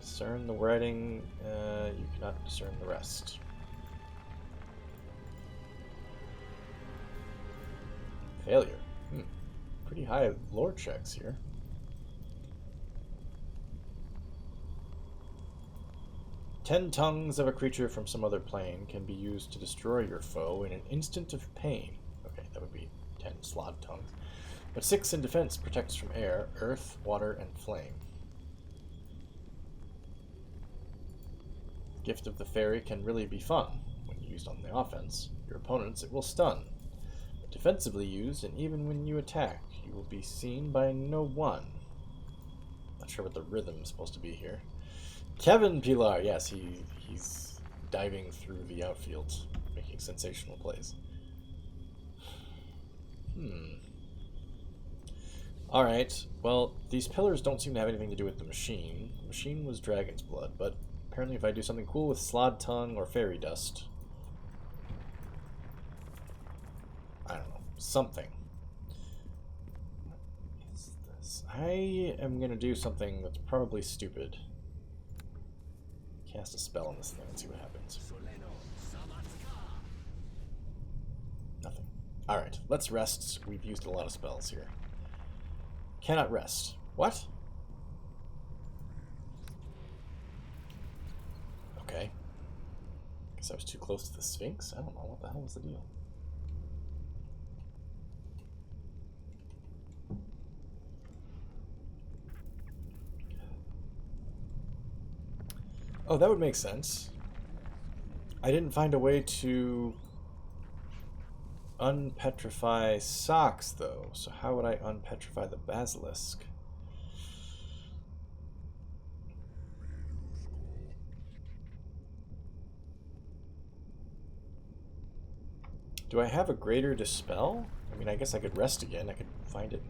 Discern the writing, you cannot discern the rest. Failure. Pretty high lore checks here. 10 tongues of a creature from some other plane can be used to destroy your foe in an instant of pain. Okay, that would be 10 slot tongues. But 6 in defense protects from air, earth, water, and flame. Gift of the Fairy can really be fun. When used on the offense, your opponents it will stun. But defensively used, and even when you attack, you will be seen by no one. Not sure what the rhythm is supposed to be here. Kevin Pilar, yes, he's diving through the outfield, making sensational plays. Alright, well, these pillars don't seem to have anything to do with the machine. The machine was dragon's blood, but apparently if I do something cool with slod tongue or fairy dust... I don't know, something. What is this? I am going to do something that's probably stupid. Cast a spell on this thing and see what happens. Nothing. Alright, let's rest. We've used a lot of spells here. Cannot rest. What? Okay. Guess I was too close to the Sphinx? I don't know. What the hell was the deal? Oh, that would make sense. I didn't find a way to unpetrify socks, though. So how would I unpetrify the basilisk? Do I have a greater dispel? I mean, I guess I could rest again. I could find it.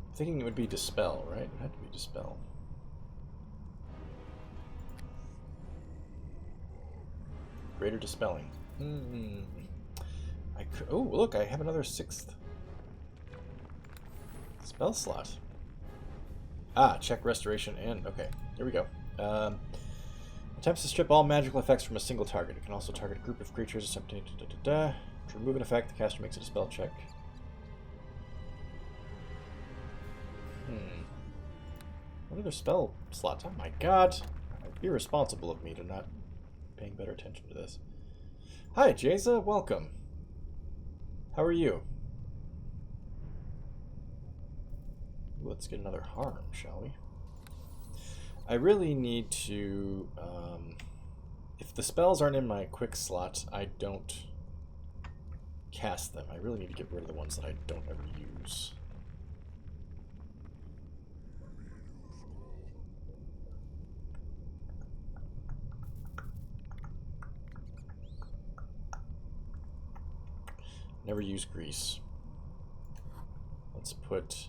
I'm thinking it would be dispel, right? It had to be dispel. Greater dispelling. I could. Oh, look! I have another 6th spell slot. Ah, check restoration and okay. Here we go. Attempts to strip all magical effects from a single target. It can also target a group of creatures. To remove an effect, the caster makes a dispel check. Another spell slot. Oh my god! Irresponsible of me to not paying better attention to this. Hi, Jaza. Welcome. How are you? Let's get another harm, shall we? I really need to... if the spells aren't in my quick slot, I don't cast them. I really need to get rid of the ones that I don't ever use. Never use grease. Let's put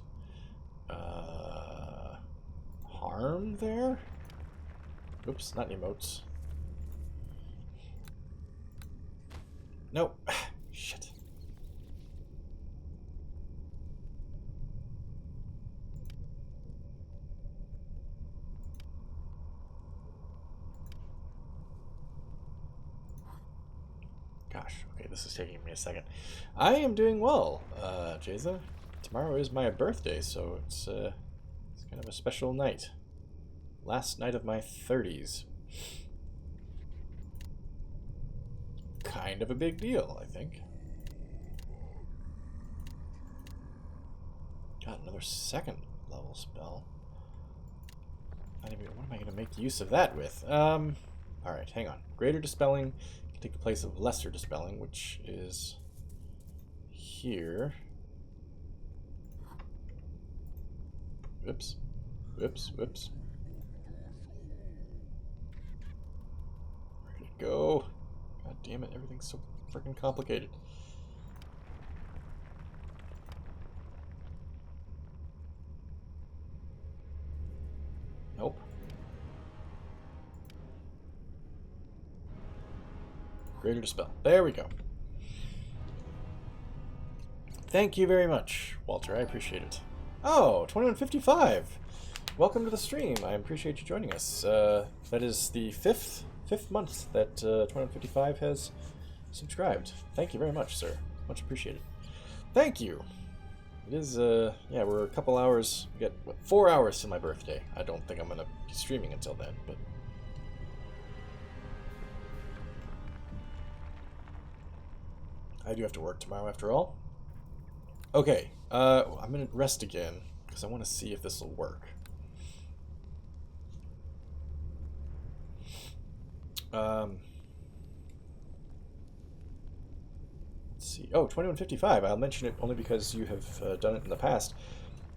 harm there. Oops, not emotes. Nope. Shit. Gosh, okay, this is taking me a second. I am doing well, Jaza. Tomorrow is my birthday, so it's kind of a special night. Last night of my 30s. Kind of a big deal, I think. Got another 2nd level spell. Not even, what am I going to make use of that with? Alright, hang on. Greater Dispelling can take the place of Lesser Dispelling, which is here. Whoops. Whoops, whoops. Where did it go? God damn it, everything's so freaking complicated. Nope. Greater Dispel. There we go. Thank you very much, Walter. I appreciate it. Oh, 2155. Welcome to the stream. I appreciate you joining us. That is the fifth month that 2155 has subscribed. Thank you very much, sir. Much appreciated. Thank you. It is, yeah, we're a couple hours. We got, what, 4 hours to my birthday. I don't think I'm going to be streaming until then, but... I do have to work tomorrow after all. Okay, I'm going to rest again, because I want to see if this will work. Let's see. Oh, 2155. I'll mention it only because you have done it in the past.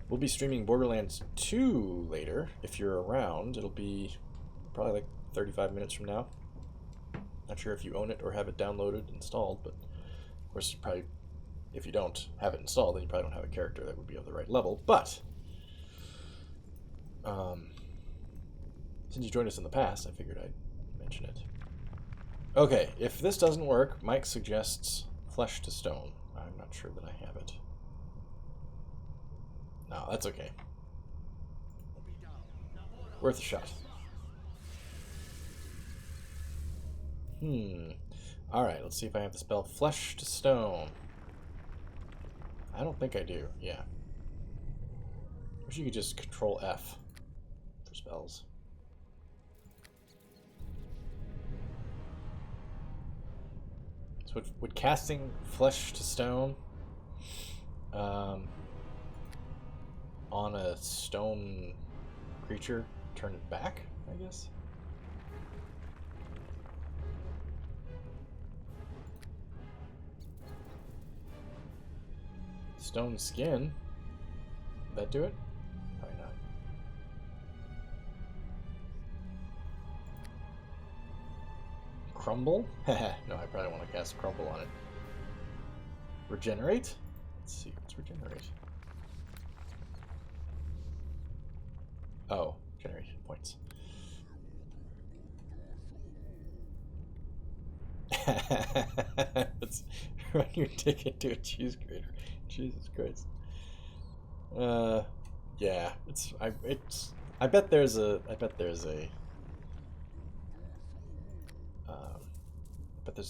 We'll be streaming Borderlands 2 later. If you're around, it'll be probably like 35 minutes from now. Not sure if you own it or have it downloaded, installed, but of course you probably if you don't have it installed, then you probably don't have a character that would be of the right level. But since you joined us in the past, I figured I'd mention it. Okay, if this doesn't work, Mike suggests flesh to stone. I'm not sure that I have it. No, that's okay. Worth a shot. Alright, let's see if I have the spell Flesh to Stone. I don't think I do, yeah. Wish you could just Control F for spells. So would casting Flesh to Stone on a stone creature turn it back, I guess? Stone skin. Would that do it? Probably not. Crumble? No, I probably want to cast Crumble on it. Regenerate? Let's see, what's Regenerate? Oh, generation points. Let's run your ticket to a cheese grater. Jesus Christ. Yeah, I bet there's a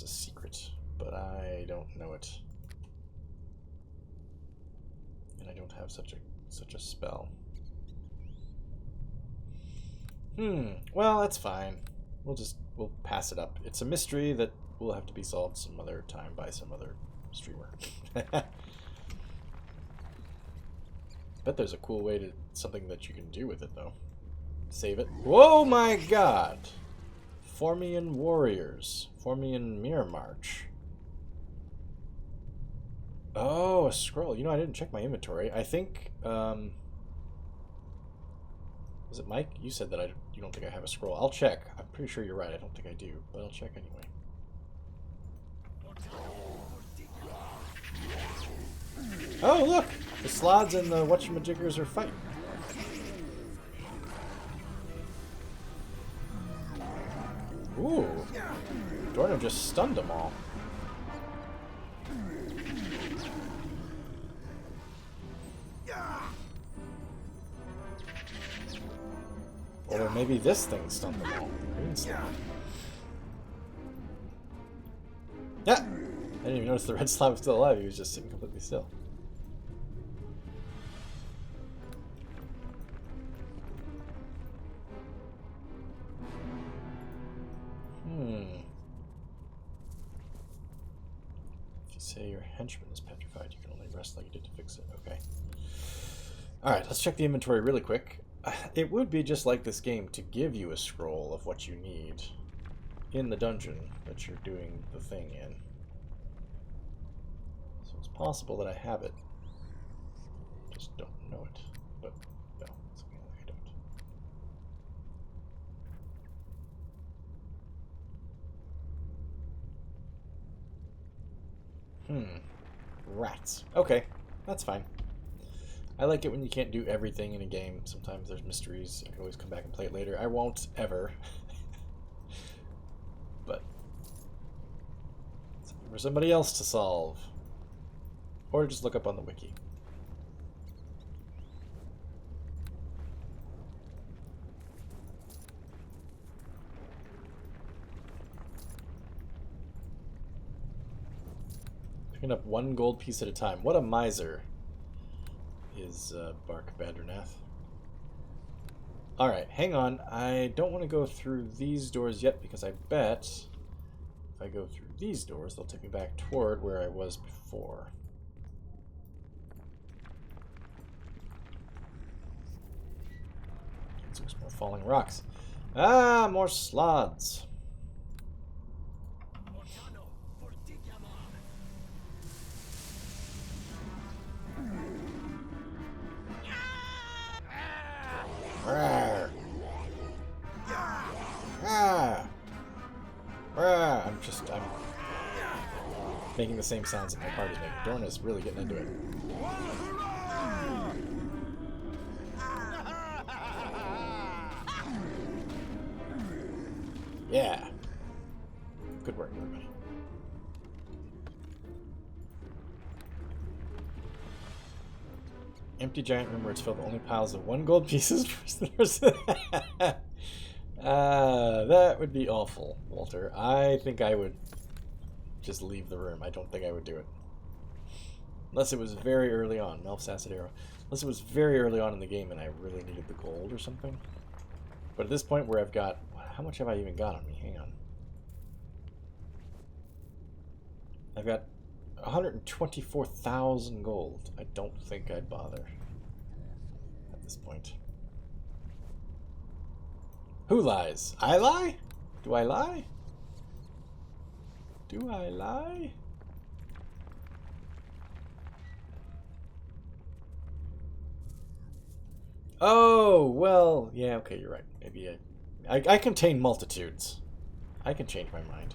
secret, but I don't know it. And I don't have such a spell. Well, that's fine. We'll pass it up. It's a mystery that will have to be solved some other time by some other streamer. Bet there's a cool way to something that you can do with it though. Save it. Whoa my god! Formian Warriors. Formian Mirror March. Oh, a scroll. You know, I didn't check my inventory. I think, was it Mike? You said that you don't think I have a scroll. I'll check. I'm pretty sure you're right. I don't think I do, but I'll check anyway. Oh, look! The Slods and the whatchamajiggers are fighting. Ooh. Dorno just stunned them all. Or maybe this thing stunned them all. Green slot. Yeah! I didn't even notice the red slot was still alive. He was just sitting completely still. If you say your henchman is petrified, you can only rest like you did to fix it. Okay. Alright, let's check the inventory really quick. It would be just like this game to give you a scroll of what you need in the dungeon that you're doing the thing in. So it's possible that I have it. Just don't know it. But no, it's okay, I don't. Rats. Okay, that's fine. I like it when you can't do everything in a game. Sometimes there's mysteries. I can always come back and play it later. I won't, ever. But something for somebody else to solve. Or just look up on the wiki. Picking up one gold piece at a time. What a miser is Bark Badranath. Alright, hang on. I don't want to go through these doors yet because I bet if I go through these doors, they'll take me back toward where I was before. Some more falling rocks. Ah, more slods. Rawr. Rawr. Rawr. I'm making the same sounds that my party's making. Dorna's really getting into it. Yeah. Good work, everybody. Empty giant room where it's filled with only piles of 1 gold pieces. That would be awful, Walter. I think I would just leave the room. I don't think I would do it. Unless it was very early on. Melf's Acid Arrow. Unless it was very early on in the game and I really needed the gold or something. But at this point where I've got... How much have I even got on me? Hang on. I've got 124,000 gold. I don't think I'd bother at this point. Who lies? I lie? Do I lie? Do I lie? Oh, well, yeah, okay, you're right. Maybe I contain multitudes. I can change my mind.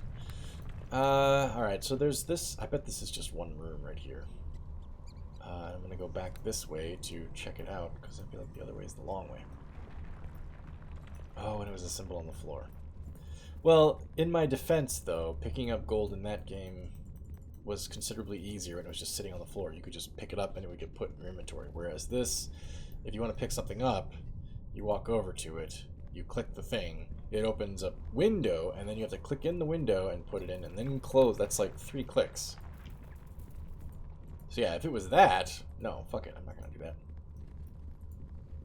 Alright, so there's this. I bet this is just one room right here. I'm gonna go back this way to check it out, because I feel like the other way is the long way. Oh, and it was a symbol on the floor. Well, in my defense, though, picking up gold in that game was considerably easier, and it was just sitting on the floor. You could just pick it up, and it would get put in your inventory. Whereas this, if you want to pick something up, you walk over to it, you click the thing, it opens a window, and then you have to click in the window and put it in, and then close. That's like 3 clicks. So yeah, if it was that, no, fuck it, I'm not gonna do that.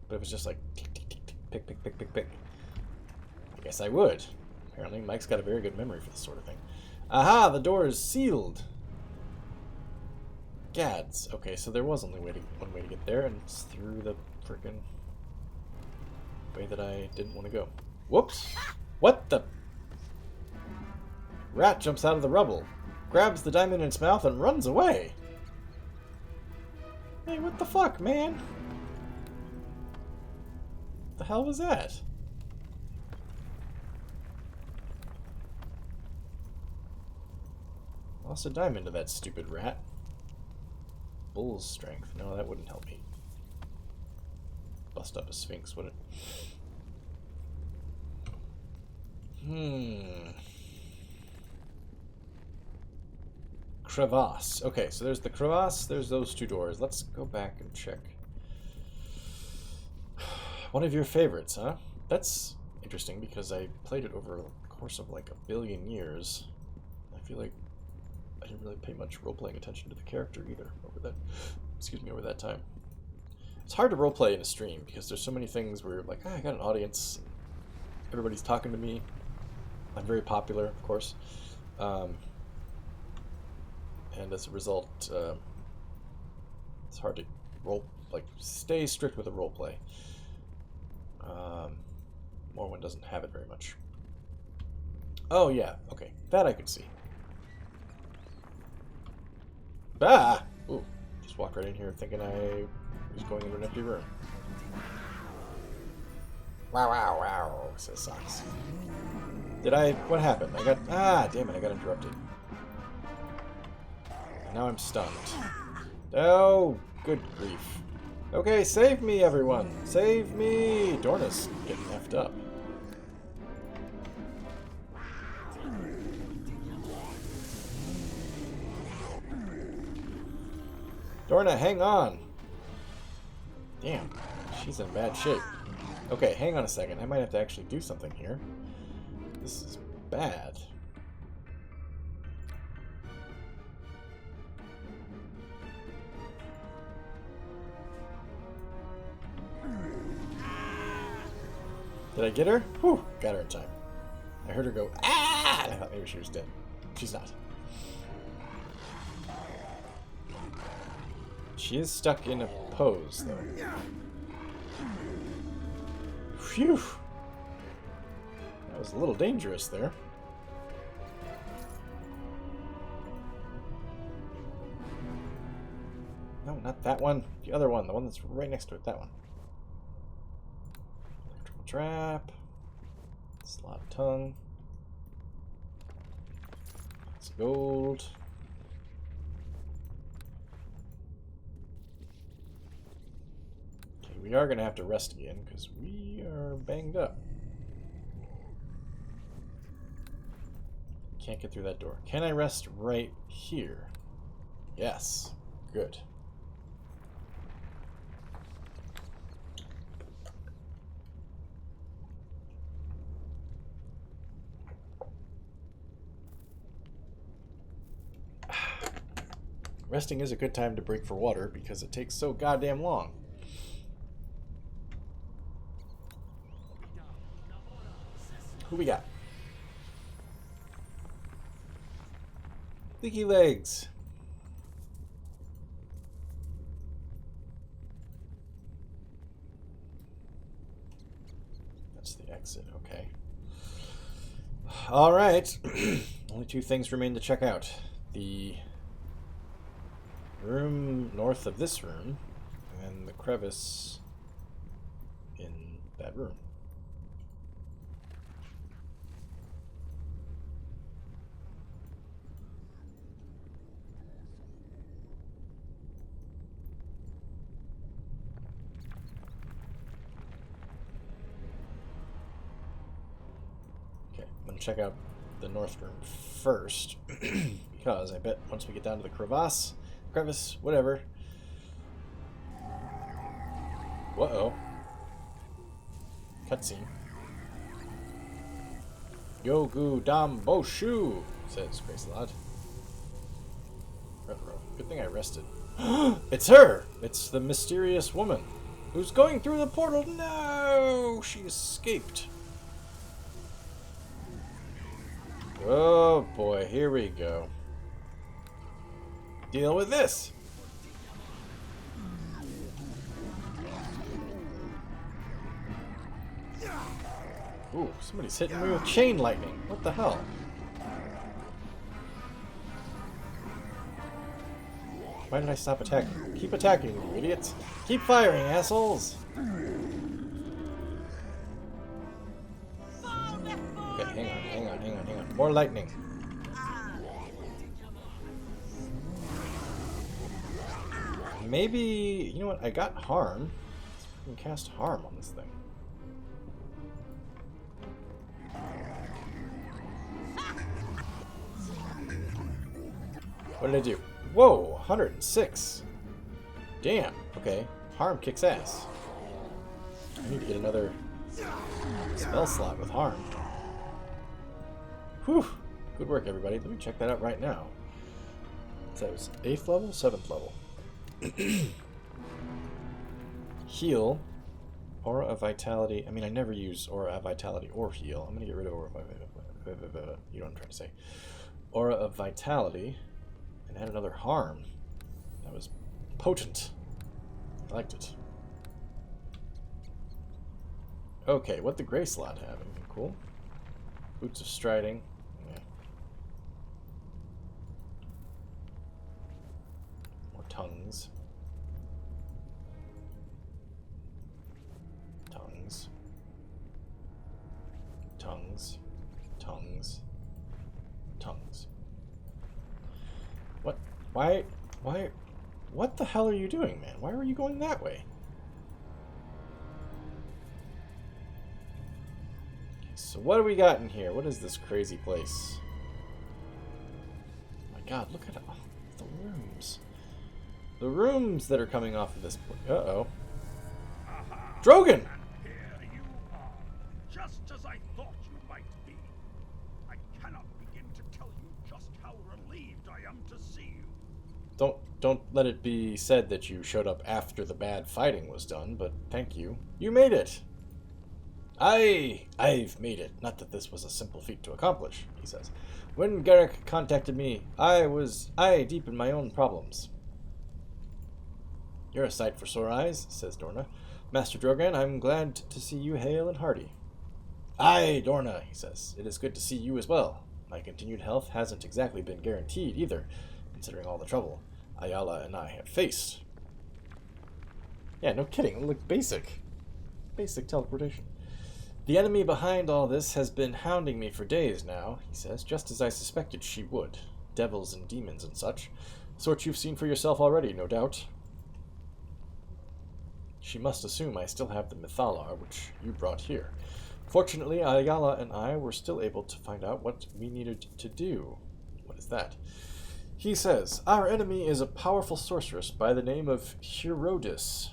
But if it was just like tick, tick, tick, tick, pick, pick, pick, pick, pick, I guess I would. Apparently, Mike's got a very good memory for this sort of thing. Aha, the door is sealed. Gads. Okay, so there was only one way to get there, and it's through the frickin' way that I didn't want to go. Whoops! What the? Rat jumps out of the rubble, grabs the diamond in its mouth, and runs away. Hey, what the fuck, man? What the hell was that? Lost a diamond to that stupid rat. Bull's strength. No, that wouldn't help me. Bust up a sphinx, would it? Crevasse. Okay, so there's the crevasse, there's those 2 doors. Let's go back and check. One of your favorites, huh? That's interesting because I played it over the course of like 1 billion years. I feel like I didn't really pay much role-playing attention to the character either over that time. It's hard to roleplay in a stream because there's so many things where you're like, I got an audience, everybody's talking to me, I'm very popular, of course, and as a result, it's hard to stay strict with the roleplay. Morrowind doesn't have it very much. Oh yeah, okay, that I could see. Ah! Ooh, just walked right in here thinking I was going into an empty room. Wow, wow, wow, says Socks. What happened? Damn it, I got interrupted. Now I'm stunned. Oh, good grief. Okay, save me, everyone! Save me! Dorna's getting effed up. Dorna, hang on! Damn, she's in bad shape. Okay, hang on a second. I might have to actually do something here. This is bad. Did I get her? Whew, got her in time. I heard her go, ah! And I thought maybe she was dead. She's not. She is stuck in a pose, though. Phew! That was a little dangerous there. No, not that one. The other one. The one that's right next to it. That one. Electrical trap. Slot tongue. It's gold. we are going to have to rest again, because we are banged up. Can't get through that door. Can I rest right here? Yes. Good. Resting is a good time to break for water because it takes so goddamn long. Who we got? Leaky legs. That's the exit, okay. Alright. Only two things remain to check out. The room north of this room, and the crevice in that room. Okay, I'm gonna check out the north room first, because I bet once we get down to the crevice, whatever. Uh-oh. Cutscene. Yogu Dam Boshu, says Gracelot. Good thing I rested. It's her! It's the mysterious woman who's going through the portal. No! She escaped. Oh boy, here we go. Deal with this. Ooh, somebody's hitting me with chain lightning. What the hell? Why did I stop attacking? Keep attacking, you idiots. Keep firing, assholes. Okay, hang on. More lightning. Maybe, you know what, I got harm. I can cast harm on this thing. What did I do? Whoa, 106. Damn, okay. Harm kicks ass. I need to get another spell slot with harm. Whew. Good work, everybody. Let me check that out right now. So that was 8th level, 7th level. Heal. Aura of Vitality. I mean, I never use Aura of Vitality or Heal. I'm going to get rid of Aura of Vitality. You know what I'm trying to say. Aura of Vitality. And add another harm. That was potent. I liked it. Okay, what the Gracelot have? Anything cool? Boots of Striding. Yeah. More tongues. Tongues. What? Why? What the hell are you doing, man? Why were you going that way? So what do we got in here? What is this crazy place? Oh my god, look at all the rooms. The rooms that are coming off of this place. Uh-oh. Drogon! Here you are, just as I thought you might be. I cannot begin to tell you just how relieved I am to see you. Don't let it be said that you showed up after the bad fighting was done, but thank you. You made it! I've made it. Not that this was a simple feat to accomplish, he says. When Garrick contacted me, I was deep in my own problems. You're a sight for sore eyes, says Dorna. Master Drogon, I'm glad to see you hale and hearty. Aye, Dorna, he says. It is good to see you as well. My continued health hasn't exactly been guaranteed either, considering all the trouble Ayala and I have faced. Yeah, no kidding. Look, basic teleportation. The enemy behind all this has been hounding me for days now, he says, just as I suspected she would. Devils and demons and such. Sort you've seen for yourself already, no doubt. She must assume I still have the Mythalar, which you brought here. Fortunately, Ayala and I were still able to find out what we needed to do. What is that? He says, our enemy is a powerful sorceress by the name of Herodes.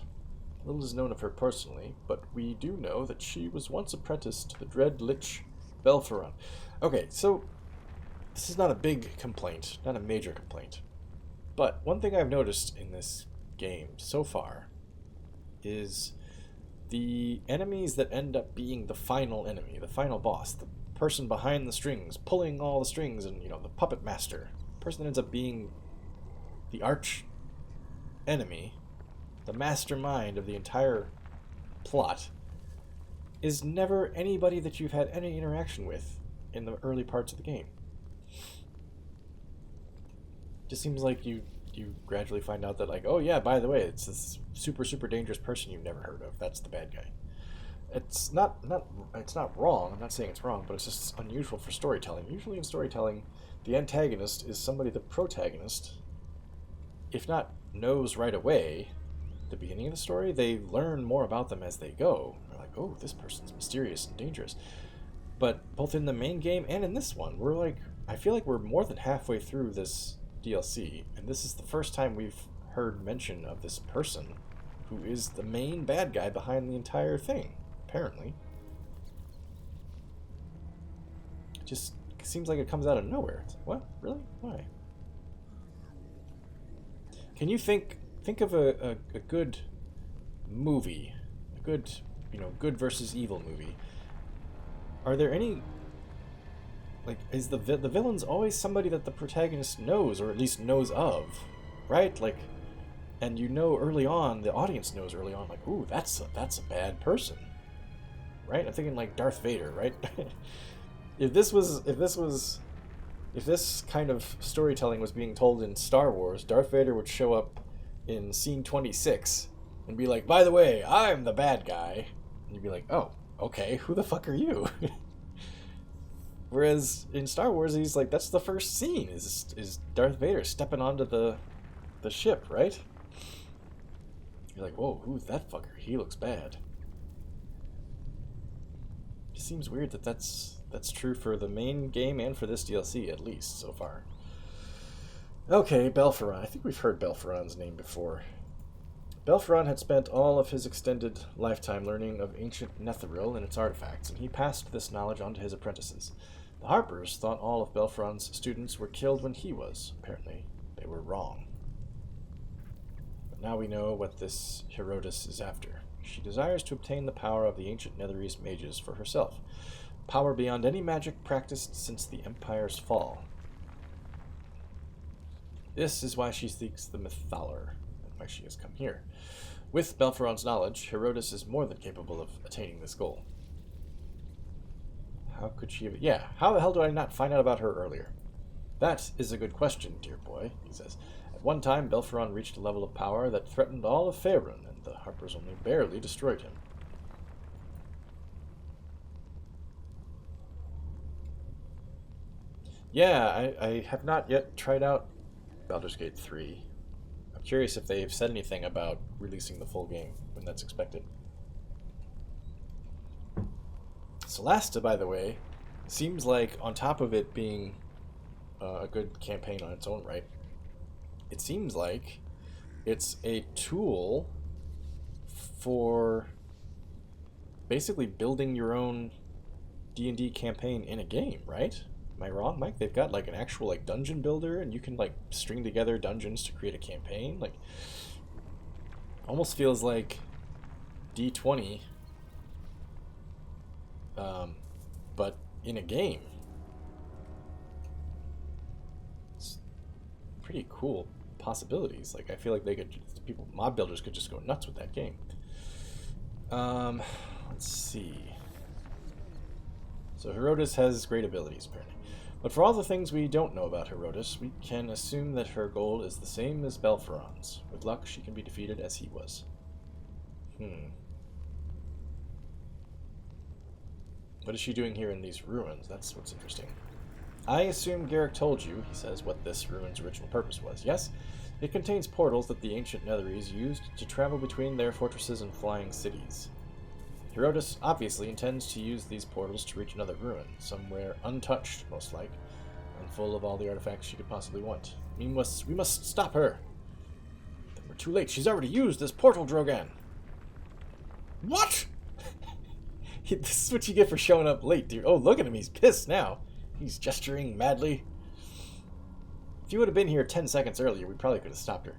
Little is known of her personally, but we do know that she was once apprenticed to the dread lich Belferon. Okay, so this is not a big complaint, not a major complaint. But one thing I've noticed in this game so far is the enemies that end up being the final enemy, the final boss, the person behind the strings, pulling all the strings, and, the puppet master, the person that ends up being the arch enemy, the mastermind of the entire plot, is never anybody that you've had any interaction with in the early parts of the game. Just seems like you gradually find out that, like, oh yeah, by the way, it's this super, super dangerous person you've never heard of. That's the bad guy. It's not wrong. I'm not saying it's wrong, but it's just unusual for storytelling. Usually in storytelling, the antagonist is somebody the protagonist, if not knows right away at the beginning of the story, they learn more about them as they go. They're like, oh, this person's mysterious and dangerous. But both in the main game and in this one, I feel like we're more than halfway through this DLC, and this is the first time we've heard mention of this person who is the main bad guy behind the entire thing, apparently. It just seems like it comes out of nowhere. What? Really? Why? Can you think of a good movie, a good, good versus evil movie? Are there any, like, is the villain's always somebody that the protagonist knows, or at least knows of, right? Like, and early on, the audience knows early on, like, ooh, that's a bad person, right? I'm thinking like Darth Vader, right? if this kind of storytelling was being told in Star Wars, Darth Vader would show up in scene 26 and be like, by the way, I'm the bad guy. And you'd be like, oh, okay, who the fuck are you? Whereas in Star Wars, he's like, that's the first scene, is Darth Vader stepping onto the ship, right? You're like, whoa, who's that fucker? He looks bad. It seems weird that that's true for the main game and for this DLC, at least, so far. Okay, Belferon. I think we've heard Belferon's name before. Belferon had spent all of his extended lifetime learning of ancient Netheril and its artifacts, and he passed this knowledge on to his apprentices. The Harpers thought all of Belferon's students were killed when he was. Apparently, they were wrong. But now we know what this Herodes is after. She desires to obtain the power of the ancient Netherese mages for herself. Power beyond any magic practiced since the Empire's fall. This is why she seeks the Mythalar, and why she has come here. With Belferon's knowledge, Herodes is more than capable of attaining this goal. How could she have... Yeah, how the hell do I not find out about her earlier? That is a good question, dear boy, he says. At one time, Belferon reached a level of power that threatened all of Faerun, and the Harpers only barely destroyed him. Yeah, I have not yet tried out Baldur's Gate 3. I'm curious if they've said anything about releasing the full game, when that's expected. Solasta, by the way, seems like, on top of it being a good campaign on its own right, it seems like it's a tool for basically building your own D&D campaign in a game, right? Am I wrong, Mike? They've got like an actual like dungeon builder, and you can like string together dungeons to create a campaign. Like, almost feels like D20, but in a game. It's pretty cool possibilities. Like, I feel like mod builders could just go nuts with that game. Let's see. So Herodes has great abilities, apparently. But for all the things we don't know about Herodes, we can assume that her goal is the same as Belferon's. With luck, she can be defeated as he was. What is she doing here in these ruins? That's what's interesting. I assume Garrick told you, he says, what this ruin's original purpose was. Yes? It contains portals that the ancient Netherese used to travel between their fortresses and flying cities. Herodotus obviously intends to use these portals to reach another ruin, somewhere untouched, most like, and full of all the artifacts she could possibly want. We must stop her. Then we're too late. She's already used this portal, Drogan. What? This is what you get for showing up late, dude. Oh, look at him. He's pissed now. He's gesturing madly. If you would have been here 10 seconds earlier, we probably could have stopped her.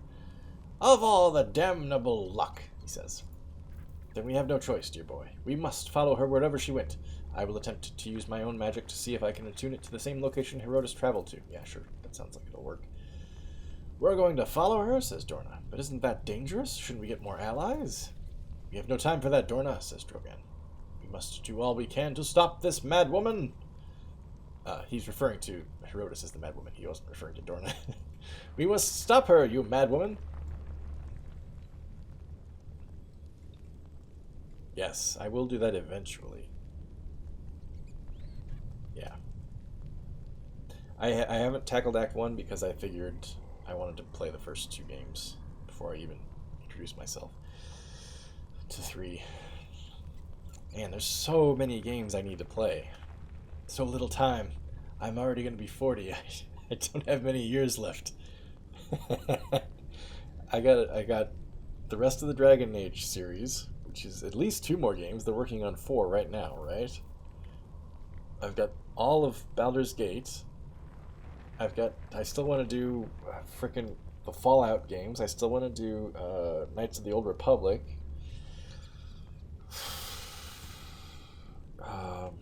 Of all the damnable luck, he says. Then we have no choice, dear boy. We must follow her wherever she went. I will attempt to use my own magic to see if I can attune it to the same location Herodotus traveled to. Yeah, sure. That sounds like it'll work. We're going to follow her, says Dorna. But isn't that dangerous? Shouldn't we get more allies? We have no time for that, Dorna, says Drogan. We must do all we can to stop this mad woman. He's referring to Herodotus as the mad woman. He wasn't referring to Dorna. We must stop her, you mad woman. Yes, I will do that eventually. Yeah. I haven't tackled Act 1 because I figured I wanted to play the first 2 games before I even introduced myself to 3. Man, there's so many games I need to play. So little time. I'm already going to be 40. I don't have many years left. I got the rest of the Dragon Age series, which is at least 2 more games. They're working on 4 right now, right? I've got all of Baldur's Gate. I still want to do frickin' the Fallout games. I still want to do Knights of the Old Republic. God,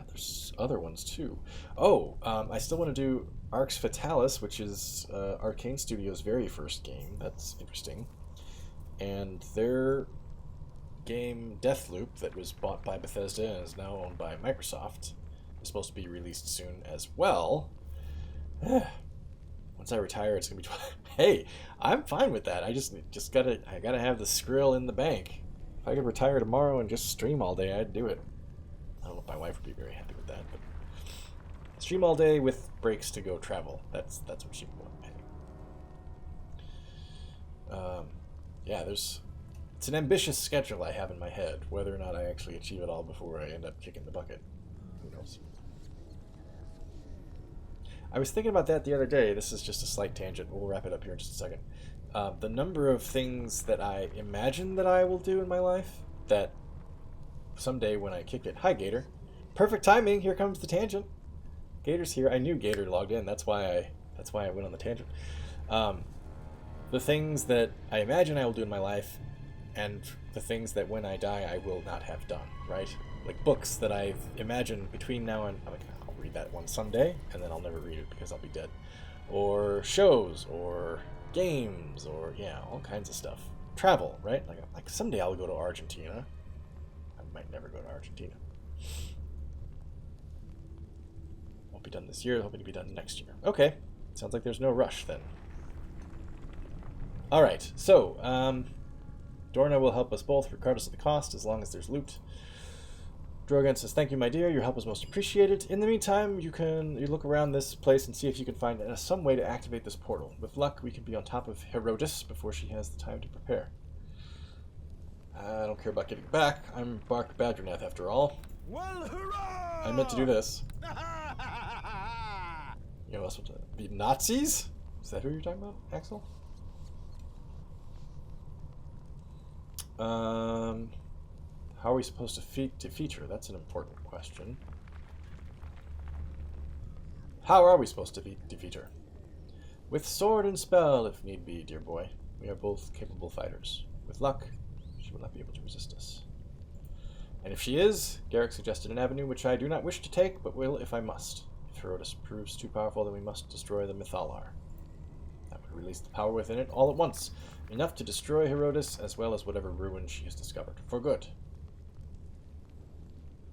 there's other ones too. Oh, I still want to do Arx Fatalis, which is Arcane Studios' very first game. That's interesting. And their game Deathloop, that was bought by Bethesda and is now owned by Microsoft, is supposed to be released soon as well. Once I retire, it's gonna be. Hey, I'm fine with that. I gotta have the skrill in the bank. If I could retire tomorrow and just stream all day, I'd do it. I don't know if my wife would be very happy with that, but stream all day with breaks to go travel. That's what she would want. Yeah, it's an ambitious schedule I have in my head. Whether or not I actually achieve it all before I end up kicking the bucket, who knows? I was thinking about that the other day. This is just a slight tangent. We'll wrap it up here in just a second. The number of things that I imagine that I will do in my life that someday when I kick it... Hi, Gator. Perfect timing. Here comes the tangent. Gator's here. I knew Gator logged in. That's why I went on the tangent. The things that I imagine I will do in my life and the things that when I die I will not have done, right? Like books that I've imagined between now and... I'm like, I'll read that one someday, and then I'll never read it because I'll be dead. Or shows, or games, or, yeah, all kinds of stuff. Travel, right? Like someday I'll go to Argentina. I might never go to Argentina. Won't be done this year, hoping to be done next year. Okay, sounds like there's no rush then. Alright, so, Dorna will help us both, regardless of the cost, as long as there's loot. Drogan says, thank you, my dear. Your help is most appreciated. In the meantime, you look around this place and see if you can find some way to activate this portal. With luck, we can be on top of Herodotus before she has the time to prepare. I don't care about getting back. I'm Bark Badgernath, after all. Well, hurrah! I meant to do this. You know, what's the Nazis? Is that who you're talking about, Axel? How are we supposed to defeat her? That's an important question. How are we supposed to defeat her? With sword and spell, if need be, dear boy. We are both capable fighters. With luck, she will not be able to resist us. And if she is, Garrick suggested an avenue which I do not wish to take, but will if I must. If Herodotus proves too powerful, then we must destroy the Mythalar. That would release the power within it all at once. Enough to destroy Herodotus, as well as whatever ruin she has discovered. For good.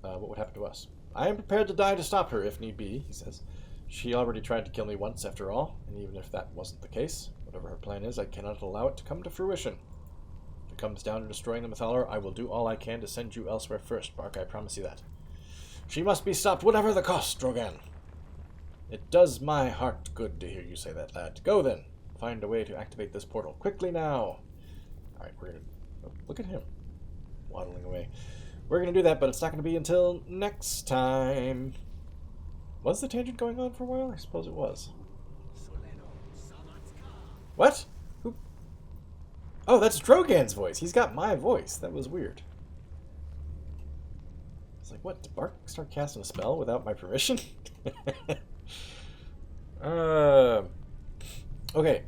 What would happen to us? I am prepared to die to stop her, if need be, he says. She already tried to kill me once, after all, and even if that wasn't the case, whatever her plan is, I cannot allow it to come to fruition. If it comes down to destroying the Mythalar, I will do all I can to send you elsewhere first, Bark, I promise you that. She must be stopped, whatever the cost, Drogan. It does my heart good to hear you say that, lad. Go then. Find a way to activate this portal. Quickly now. Alright, we're gonna... Oh, look at him. Waddling away. We're gonna do that, but it's not gonna be until next time. Was the tangent going on for a while? I suppose it was. What? Who? Oh, that's Drogan's voice. He's got my voice. That was weird. It's like, what? Did Bark start casting a spell without my permission? Okay.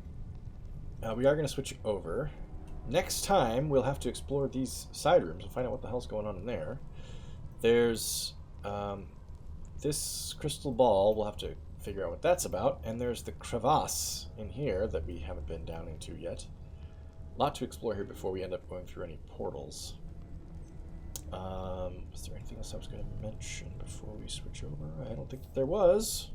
We are going to switch over. Next time, we'll have to explore these side rooms and find out what the hell's going on in there. There's this crystal ball. We'll have to figure out what that's about. And there's the crevasse in here that we haven't been down into yet. A lot to explore here before we end up going through any portals. Was there anything else I was going to mention before we switch over? I don't think that there was.